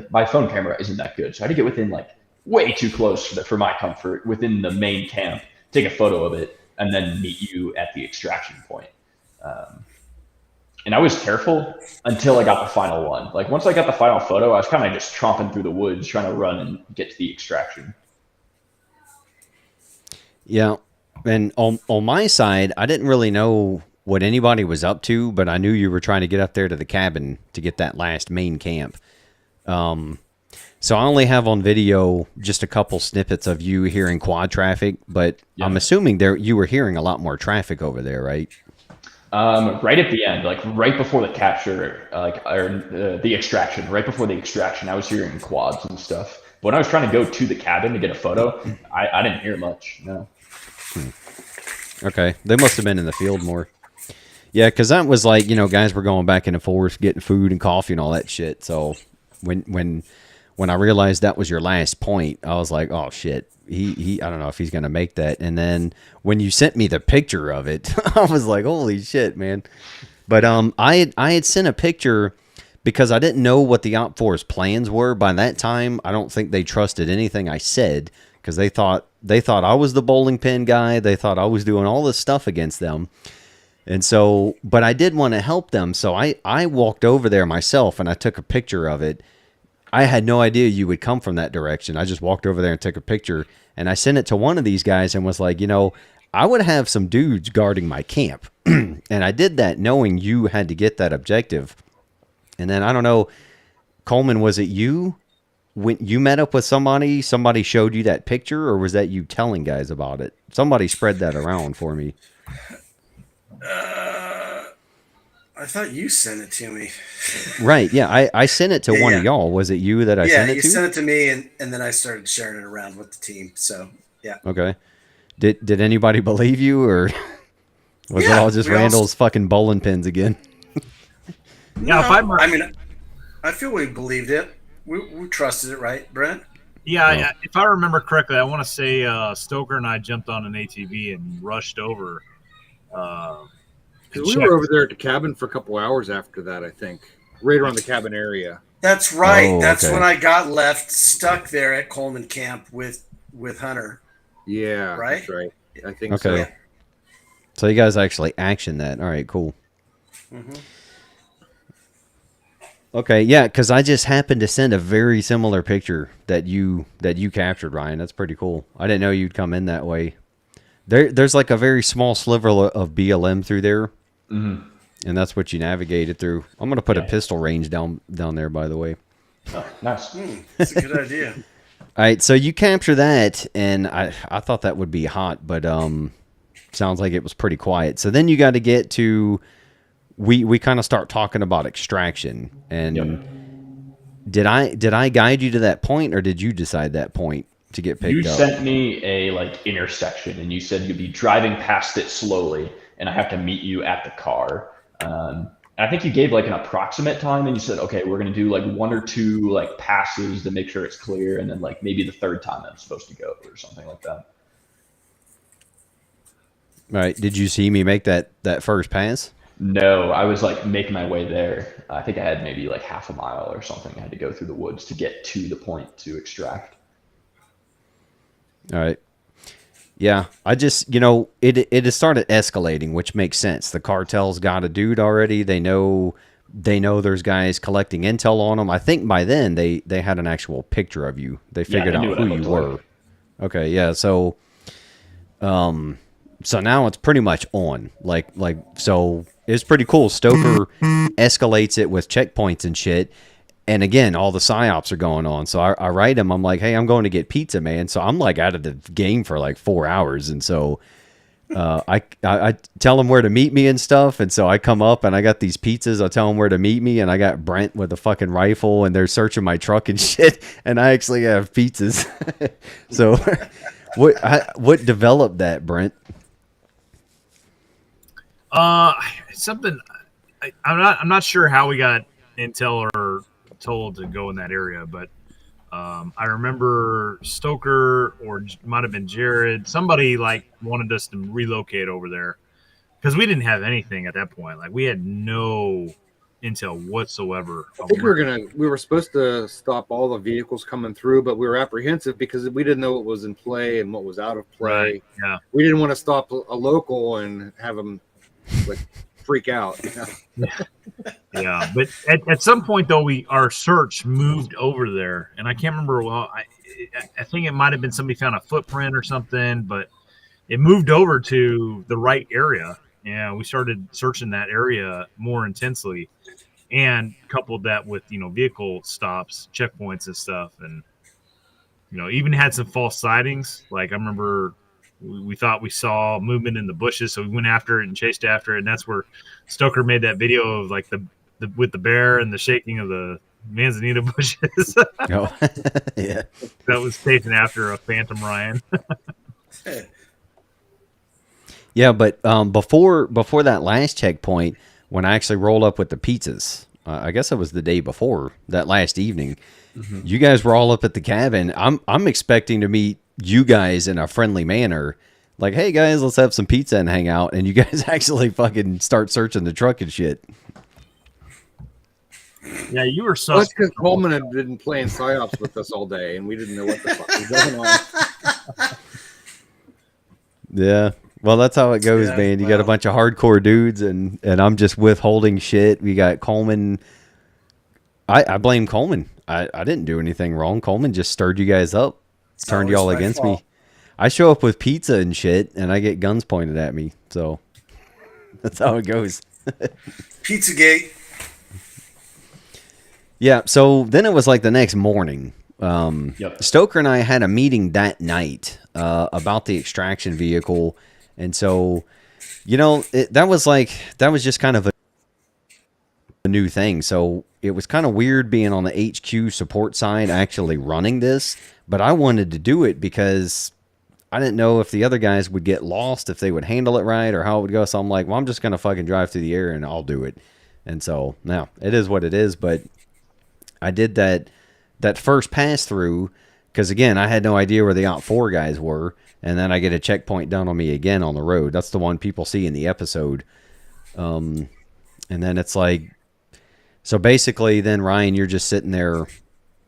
my phone camera isn't that good. So I had to get within like way too close for my comfort within the main camp, take a photo of it, and then meet you at the extraction point. And I was careful until I got the final one. Like once I got the final photo, I was kind of just tromping through the woods, trying to run and get to the extraction. Yeah. And on my side, I didn't really know what anybody was up to, but I knew you were trying to get up there to the cabin to get that last main camp. So I only have on video just a couple snippets of you hearing quad traffic, but I'm assuming you were hearing a lot more traffic over there, right? Right at the end, like right before the capture, the extraction, right before the extraction, I was hearing quads and stuff. But when I was trying to go to the cabin to get a photo, I didn't hear much. No. Okay, they must have been in the field more. Yeah, because that was like, guys were going back and forth, getting food and coffee and all that shit. So when I realized that was your last point, I was like, oh shit, he I don't know if he's gonna make that. And then when you sent me the picture of it, I was like, holy shit, man. But I had sent a picture because I didn't know what the OPFOR's plans were. By that time, I don't think they trusted anything I said, because they thought I was the bowling pin guy. They thought I was doing all this stuff against them. And so, but I did want to help them. So I walked over there myself and I took a picture of it. I had no idea you would come from that direction. I just walked over there and took a picture, and I sent it to one of these guys and was like, I would have some dudes guarding my camp. And I did that knowing you had to get that objective. And then, I don't know, Coleman, was it you? When you met up with somebody showed you that picture, or was that you telling guys about it? Somebody spread that around for me. I thought you sent it to me. Right, yeah. I sent it to one of y'all. Was it you that I sent it to? Yeah, you sent it to me, and then I started sharing it around with the team. So, yeah. Okay. Did anybody believe you, or was it all just Randall's fucking bowling pins again? No, I mean, I feel we believed it. We trusted it, right, Brent? Yeah, if I remember correctly, I want to say Stoker and I jumped on an ATV and rushed over. We were over there at the cabin for a couple hours after that, I think. Right around the cabin area. That's right. Oh, That's okay. when I got left stuck there at Coleman Camp with Hunter. Yeah, right? That's right. I think so. Okay. So you guys actually actioned that. All right, cool. Mm-hmm. Okay, yeah, because I just happened to send a very similar picture that you captured, Ryan. That's pretty cool. I didn't know you'd come in that way. There's like a very small sliver of BLM through there, and that's what you navigated through. I'm gonna put a pistol range down there, by the way. Oh, nice. That's a good idea. All right, so you capture that, and I thought that would be hot, but sounds like it was pretty quiet. So then you got to get to. We kind of start talking about extraction, and did I guide you to that point, or did you decide that point to get picked up? You sent me a intersection, and you said you'd be driving past it slowly, and I have to meet you at the car. And I think you gave an approximate time, and you said, okay, we're gonna do one or two passes to make sure it's clear, and then maybe the third time I'm supposed to go or something like that. All right. Did you see me make that first pass? No, I was making my way there. I think I had maybe half a mile or something. I had to go through the woods to get to the point to extract. All right. Yeah, I just, it has started escalating, which makes sense. The cartel's got a dude already. They know there's guys collecting intel on them. I think by then they had an actual picture of you. They figured out who you were. Okay, yeah. So So now it's pretty much on. So it's pretty cool. Stoker escalates it with checkpoints and shit. And again, all the psyops are going on. So I write him. I'm like, hey, I'm going to get pizza, man. So I'm like out of the game for like 4 hours. And so I tell him where to meet me and stuff. And so I come up and I got these pizzas. I tell him where to meet me. And I got Brent with a fucking rifle and they're searching my truck and shit. And I actually have pizzas. So what developed that, Brent? Something I'm not sure how we got intel or told to go in that area, but I remember Stoker or might have been Jared. Somebody like wanted us to relocate over there because we didn't have anything at that point. Like we had no intel whatsoever. I think we were supposed to stop all the vehicles coming through, but we were apprehensive because we didn't know what was in play and what was out of play. Right. Yeah. We didn't want to stop a local and have them like freak out. You know? Yeah. But at some point though, our search moved over there, and I can't remember. Well, I think it might have been somebody found a footprint or something, but it moved over to the right area. Yeah, we started searching that area more intensely, and coupled that with vehicle stops, checkpoints, and stuff, and even had some false sightings. Like I remember, we thought we saw movement in the bushes, so we went after it and chased after it, and that's where Stoker made that video of like the with the bear and the shaking of the manzanita bushes. Oh, yeah, that was chasing after a Phantom Ryan. Yeah, but before that last checkpoint, when I actually rolled up with the pizzas, I guess it was the day before that last evening. Mm-hmm. You guys were all up at the cabin. I'm expecting to meet you guys in a friendly manner, like, hey guys, let's have some pizza and hang out. And you guys actually fucking start searching the truck and shit. Yeah, you were so. Well, that's because Coleman had been playing psyops with us all day, and we didn't know what the fuck was going on. Yeah. Well, that's how it goes, man. You got a bunch of hardcore dudes, and I'm just withholding shit. We got Coleman. I blame Coleman. I didn't do anything wrong. Coleman just stirred you guys up, turned y'all against me. I show up with pizza and shit, and I get guns pointed at me. So that's how it goes. Pizzagate. Yeah. So then it was like the next morning. Yep. Stoker and I had a meeting that night about the extraction vehicle. And so, that was just kind of a new thing. So it was kind of weird being on the HQ support side actually running this, but I wanted to do it because I didn't know if the other guys would get lost, if they would handle it right or how it would go. So I'm like, well, I'm just going to fucking drive through the air and I'll do it. And so now it is what it is. But I did that first pass through because, again, I had no idea where the OP4 guys were. And then I get a checkpoint done on me again on the road. That's the one people see in the episode. And then it's like, so basically then, Ryan, you're just sitting there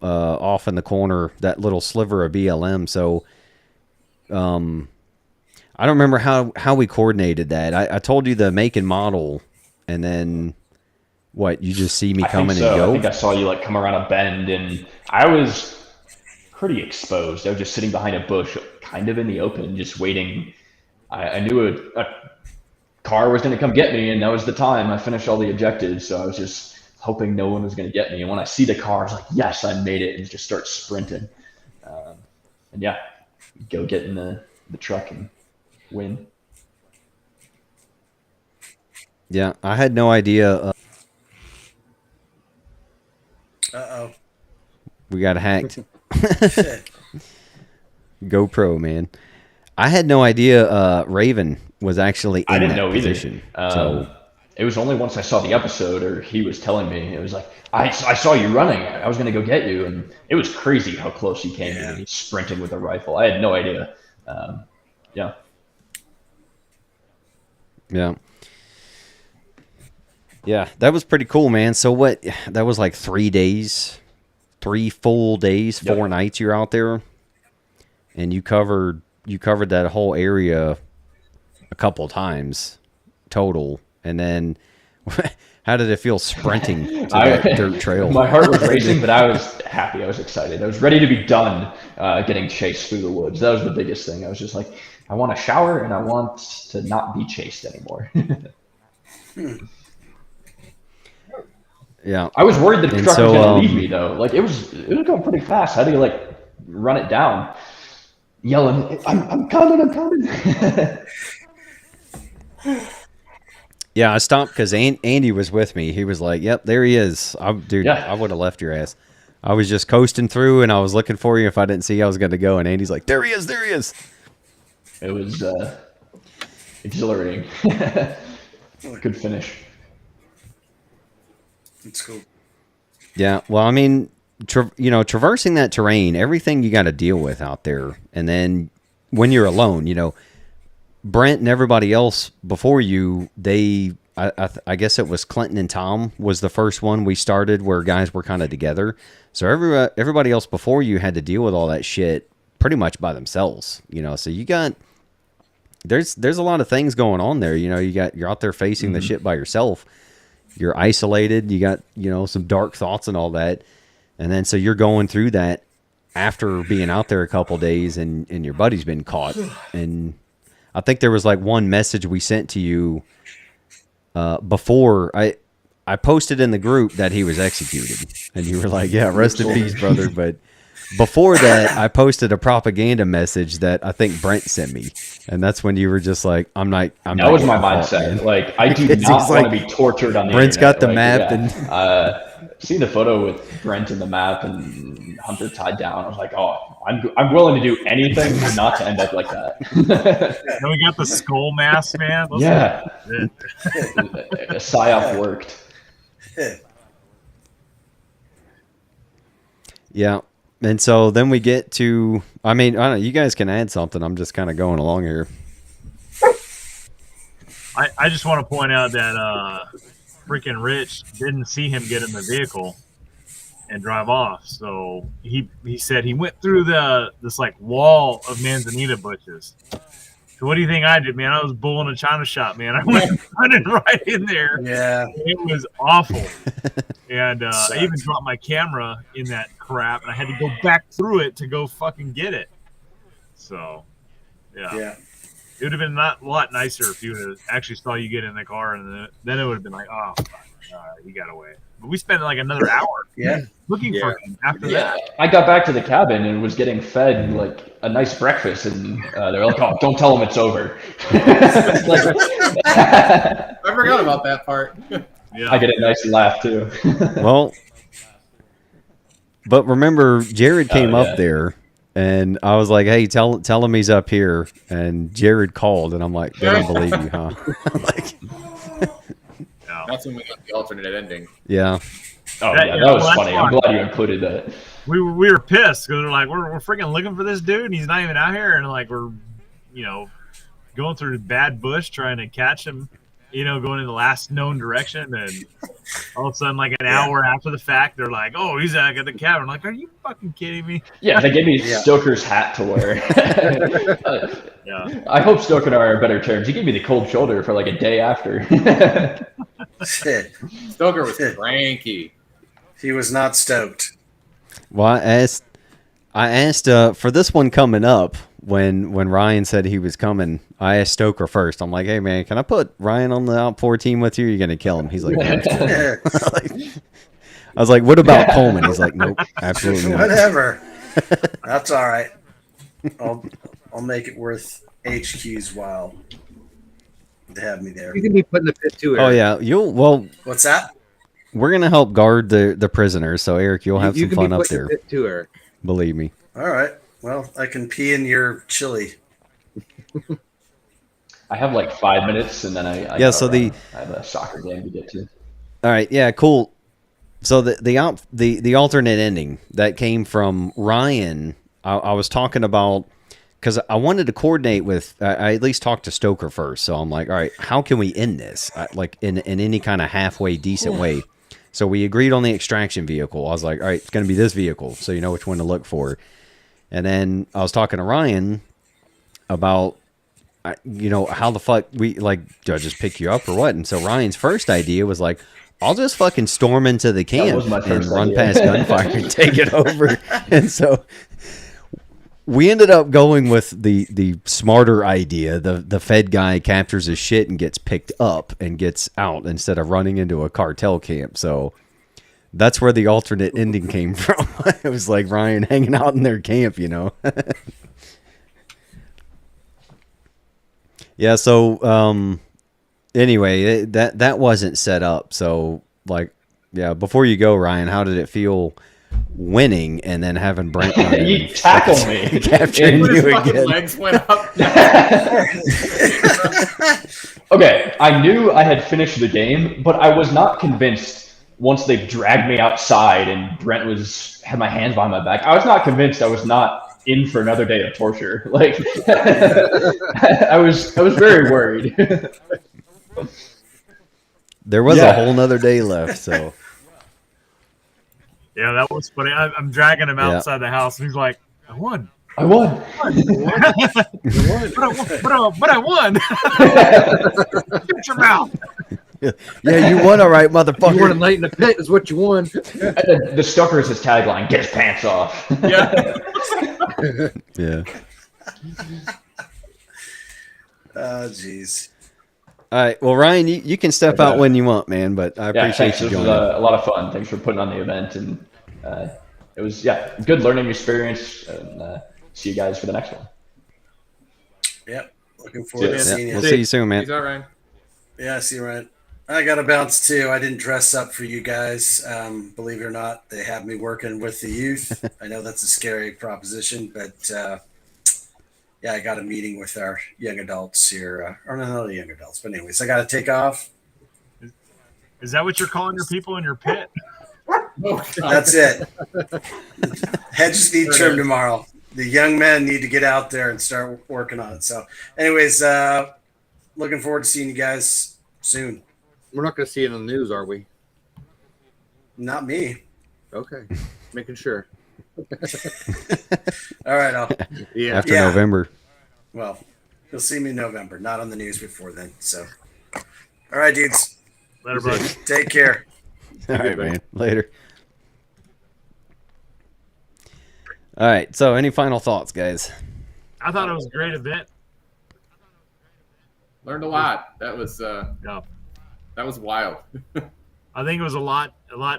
off in the corner, that little sliver of BLM. So I don't remember how we coordinated that. I told you the make and model, and then what, you just see me coming and go? I think I saw you come around a bend, and I was pretty exposed. I was just sitting behind a bush, kind of in the open, just waiting. I knew a car was going to come get me, and that was the time I finished all the objectives. So I was just hoping no one was going to get me. And when I see the car, I was like, yes, I made it, and just start sprinting. And yeah, go get in the truck and win. Yeah, I had no idea. Uh-oh. We got hacked. GoPro, man. I had no idea Raven was actually in that position. So it was only once I saw the episode, or he was telling me, it was like, I saw you running. I was going to go get you. And it was crazy how close he came to me, sprinting with a rifle. I had no idea. Yeah. Yeah. Yeah, that was pretty cool, man. So what, that was like 3 days, 3 full days, 4 nights you're out there, and you covered that whole area a couple times total. And then how did it feel sprinting to that dirt trail? My heart was racing, but I was happy. I was excited. I was ready to be done getting chased through the woods. That was the biggest thing. I was just like, I want to shower and I want to not be chased anymore. Yeah. I was worried the And truck so, was going to leave me though. Like it was going pretty fast. I had to like run it down, yelling, I'm coming. Yeah, I stopped because Andy was with me. He was like, "Yep, there he is." Dude, Yeah. I would have left your ass. I was just coasting through, and I was looking for you. If I didn't see you, I was going to go. And Andy's like, "There he is, there he is." It was exhilarating. Good finish. It's cool. Yeah, well, I mean, traversing that terrain, everything you got to deal with out there, and then when you're alone, Brent and everybody else before you, I guess it was Clinton and Tom was the first one we started where guys were kind of together. So everybody else before you had to deal with all that shit pretty much by themselves, So you got there's a lot of things going on there. You're out there facing the shit by yourself. You're isolated. You got some dark thoughts and all that, and then so you're going through that after being out there a couple days, and your buddy's been caught. And I think there was like one message we sent to you before I posted in the group that he was executed, and you were like, "Yeah, rest in peace, brother." But before that, I posted a propaganda message that I think Brent sent me, and that's when you were just like, "I'm not." That was my mindset. Man. Like, I do not want to be tortured on the Brent's internet. got the map, and seeing the photo with Brent and the map and Hunter tied down, I was like, "Oh, I'm willing to do anything not to end up like that." And we got the skull mask, man. Yeah, a psyop worked. Yeah. And so then we get to, I don't know, you guys can add something. I'm just kind of going along here. I just want to point out that freaking Rich didn't see him get in the vehicle and drive off. So he said he went through this like wall of manzanita bushes. So what do you think I did, man? I was bulling a china shop, man. I went running right in there. Yeah. It was awful. And I even dropped my camera in that crap, and I had to go back through it to go fucking get it. So, yeah. It would have been a lot nicer if you would have actually saw you get in the car, and then it would have been like, oh, you got away. But we spent like another hour looking for him after that. I got back to the cabin and was getting fed like a nice breakfast, and they're like, "Oh, don't tell them it's over." I forgot about that part. I get a nice laugh too. Well, but remember, Jared came up there, and I was like, "Hey, tell him he's up here." And Jared called, and I'm like, "They don't believe you, huh?" That's when we got the alternate ending. Yeah. Oh, yeah, that was funny. I'm glad you included that. We were pissed because they're like, we're freaking looking for this dude, and he's not even out here, and like we're, going through bad bush trying to catch him, going in the last known direction, and all of a sudden, like an hour after the fact, they're like, "Oh, he's out at the cabin." I'm like, are you fucking kidding me? Yeah, they gave me Stoker's hat to wear. I hope Stoker and I are better terms. He gave me the cold shoulder for like a day after. Stoker was cranky. He was not stoked. Well, I asked for this one coming up when Ryan said he was coming. I asked Stoker first. I'm like, "Hey man, can I put Ryan on the Out4 team with you? You're gonna kill him." He's like, "No." I was like, "What about Coleman?" He's like, "Nope, absolutely not." Whatever. That's all right. I'll make it worth HQ's while to have me there. You can be put in the pit too, Eric. Oh yeah, What's that? We're gonna help guard the prisoners, so Eric, you'll have some fun up there. In the pit too, Eric. Believe me. All right. Well, I can pee in your chili. I have like 5 minutes, and then I have a soccer game to get to. All right, yeah, cool. So the alternate ending that came from Ryan, I was talking about because I wanted to coordinate with. I at least talked to Stoker first, so I'm like, all right, how can we end this? Like in any kind of halfway decent way. So we agreed on the extraction vehicle. I was like, all right, it's going to be this vehicle, so you know which one to look for. And then I was talking to Ryan about, how the fuck do I just pick you up or what? And so Ryan's first idea was like, I'll just fucking storm into the camp and run past gunfire and take it over. And so we ended up going with the smarter idea. The Fed guy captures his shit and gets picked up and gets out instead of running into a cartel camp. So that's where the alternate ending came from. It was like Ryan hanging out in their camp, you know. Yeah, so anyway, that wasn't set up. So like, yeah, before you go, Ryan, how did it feel winning and then having Brent you tackle me, capturing you again? Legs went up. Okay, I knew I had finished the game, but I was not convinced once they dragged me outside and Brent had my hands behind my back. I was not convinced I was not in for another day of torture. Like I was very worried. There was a whole nother day left, so yeah, that was funny. I'm dragging him outside the house, and he's like, "I won." I won. But I won. Shut your mouth. Yeah, you won, all right, motherfucker. You won a night in the pit is what you won. The Stucker is his tagline: "Get his pants off." Yeah. Yeah. Oh, jeez. All right. Well, Ryan, you can step out when you want, man. But I appreciate thanks. you This was joining. a lot of fun. Thanks for putting on the event, and it was good learning experience. And see you guys for the next one. Yep. Looking forward to seeing you. We'll see you soon, man. He's all right. Yeah, see you, Ryan. I got to bounce too. I didn't dress up for you guys. Believe it or not, they have me working with the youth. I know that's a scary proposition, but yeah, I got a meeting with our young adults here. Or not the young adults, but anyways, I got to take off. Is that what you're calling your people in your pit? That's it. Hedges need trimmed tomorrow. The young men need to get out there and start working on it. So, anyways, looking forward to seeing you guys soon. We're not going to see it on the news, are we? Not me. Okay. Making sure. All right. After November. Well, you'll see me in November, not on the news before then. So, all right, dudes. Later, bud. Take care. All right, man. Later. All right. So, any final thoughts, guys? I thought it was a great event. Learned a lot. That was that was wild. I think it was a lot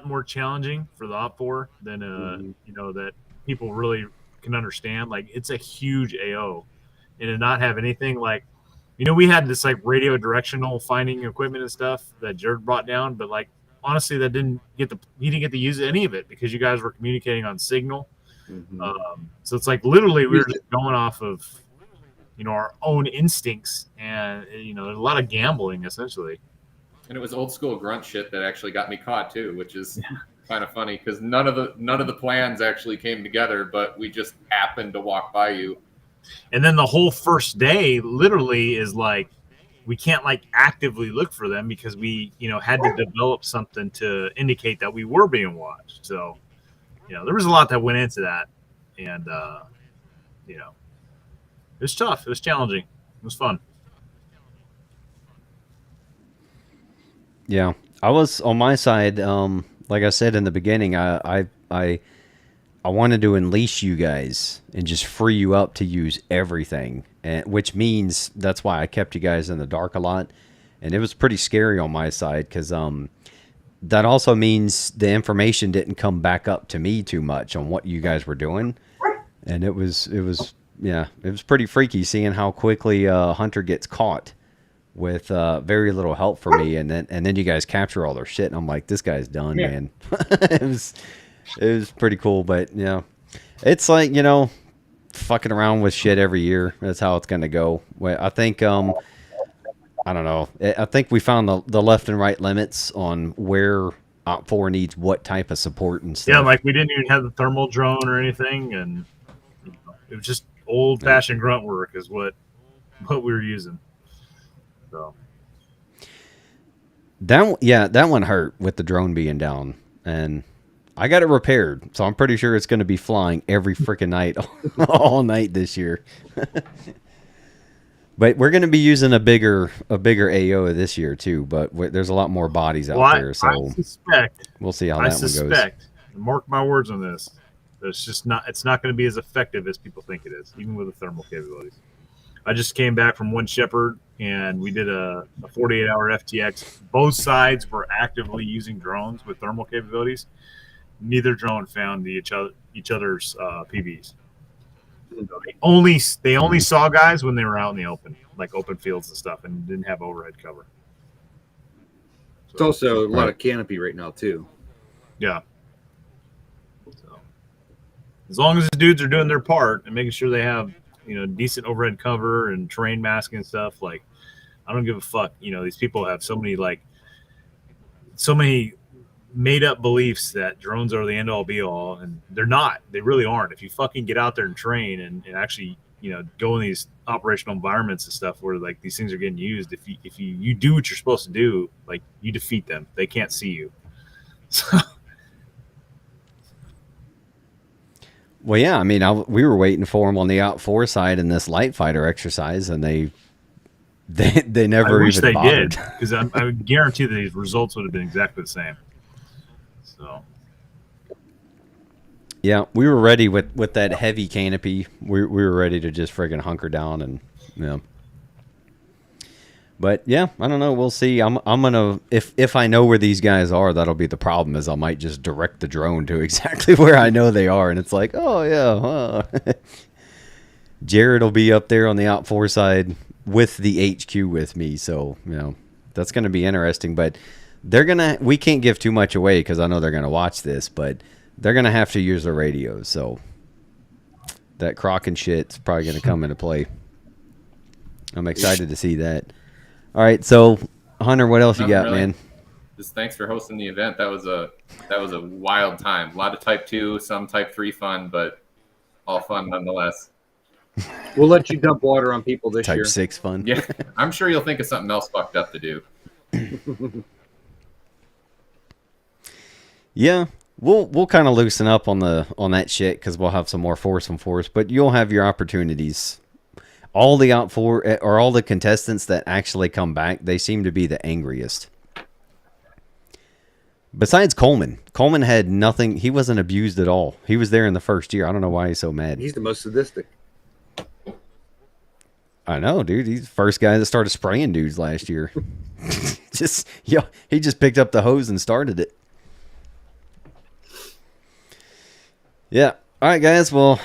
more challenging for the OPFOR than that people really can understand. Like, it's a huge AO, and to not have anything like, we had this like radio directional finding equipment and stuff that Jared brought down, but like honestly, he didn't get to use any of it because you guys were communicating on signal. So it's like literally we were just going off of our own instincts, and there's a lot of gambling essentially. And it was old school grunt shit that actually got me caught too, which is kind of funny because none of the plans actually came together, but we just happened to walk by you. And then the whole first day literally is like we can't like actively look for them because we had to develop something to indicate that we were being watched. So there was a lot that went into that, and it was tough. It was challenging. It was fun. Yeah, I was on my side. Like I said in the beginning, I wanted to unleash you guys and just free you up to use everything, and which means that's why I kept you guys in the dark a lot, and it was pretty scary on my side because that also means the information didn't come back up to me too much on what you guys were doing, and it was pretty freaky seeing how quickly Hunter gets caught with very little help for me, and then you guys capture all their shit, and I'm like, this guy's done, man. It was pretty cool, but it's like fucking around with shit every year. That's how it's gonna go. I think I don't know. I think we found the left and right limits on where OPFOR needs what type of support and stuff. Yeah, like we didn't even have the thermal drone or anything, and it was just old fashioned grunt work is what we were using. So that one hurt with the drone being down, and I got it repaired, so I'm pretty sure it's going to be flying every freaking night, all night this year. But we're going to be using a bigger AO this year too. But there's a lot more bodies out there, so I suspect we'll see how that one goes. Mark my words on this. It's just not. It's not going to be as effective as people think it is, even with the thermal capabilities. I just came back from One Shepherd, and we did a 48-hour FTX. Both sides were actively using drones with thermal capabilities. Neither drone found each other's PVs. They only saw guys when they were out in the open, like open fields and stuff, and didn't have overhead cover. So, it's also a lot of canopy right now too. Yeah. So, as long as the dudes are doing their part and making sure they have, decent overhead cover and terrain masking and stuff, like, I don't give a fuck. These people have so many made up beliefs that drones are the end all be all, and they're not. They really aren't. If you fucking get out there and train and actually, go in these operational environments and stuff where like these things are getting used, if you do what you're supposed to do, like, you defeat them. They can't see you. So. Well, yeah, I mean, we were waiting for them on the out 4 side in this light fighter exercise, and they never even bothered. Because I would guarantee the results would have been exactly the same. So, yeah, we were ready with that heavy canopy. We were ready to just friggin' hunker down, and But yeah, I don't know. We'll see. I'm gonna, if I know where these guys are, that'll be the problem. Is I might just direct the drone to exactly where I know they are, and it's like, oh yeah, Jared will be up there on the out 4 side with the HQ with me, so that's gonna be interesting. But we can't give too much away because I know they're gonna watch this, but they're gonna have to use their radios, so that croc and shit's probably gonna come into play. I'm excited to see that. All right, so Hunter, what else you got, really, man? Just thanks for hosting the event. That was a wild time. A lot of Type 2, some Type 3 fun, but all fun nonetheless. We'll let you dump water on people this year. Type 6 fun. Yeah, I'm sure you'll think of something else fucked up to do. Yeah, we'll kind of loosen up on that shit because we'll have some more force on force, but you'll have your opportunities. All the out 4 or all the contestants that actually come back, they seem to be the angriest. Besides Coleman. Coleman had nothing. He wasn't abused at all. He was there in the first year. I don't know why he's so mad. He's the most sadistic. I know, dude. He's the first guy that started spraying dudes last year. He just picked up the hose and started it. Yeah. All right, guys. Well,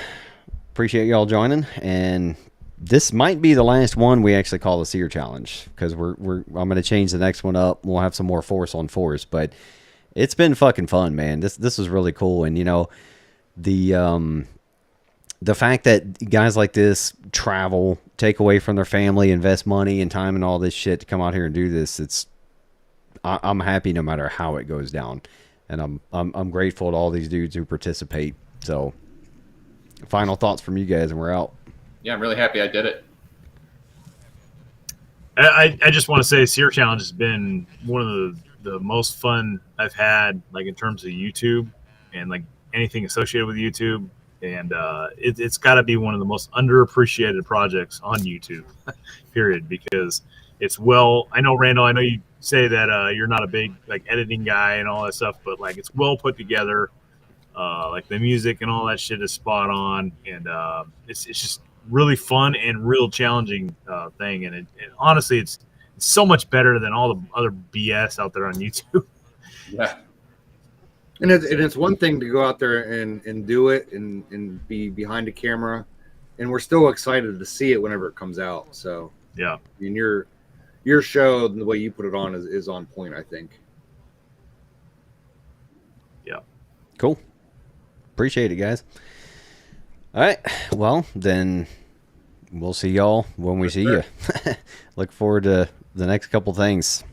appreciate y'all joining, and this might be the last one we actually call the SERE challenge, because I'm going to change the next one up. We'll have some more force on force, but it's been fucking fun, man. This was really cool, and the fact that guys like this travel, take away from their family, invest money and time and all this shit to come out here and do this, I'm happy no matter how it goes down, and I'm grateful to all these dudes who participate. So, final thoughts from you guys, and we're out. Yeah, I'm really happy I did it. I just want to say SERE Challenge has been one of the most fun I've had, like, in terms of YouTube and like anything associated with YouTube. And it's got to be one of the most underappreciated projects on YouTube, period, because it's I know, Randall, I know you say that you're not a big like editing guy and all that stuff, but like it's well put together. Like the music and all that shit is spot on, and it's just really fun and real challenging thing, and it honestly it's so much better than all the other BS out there on YouTube. Yeah, and it's one thing to go out there and do it and be behind a camera, and we're still excited to see it whenever it comes out. So yeah, I mean, your show and the way you put it on is on point, I think. Yeah, cool. Appreciate it, guys. All right. Well, then we'll see y'all when we see you. Look forward to the next couple things.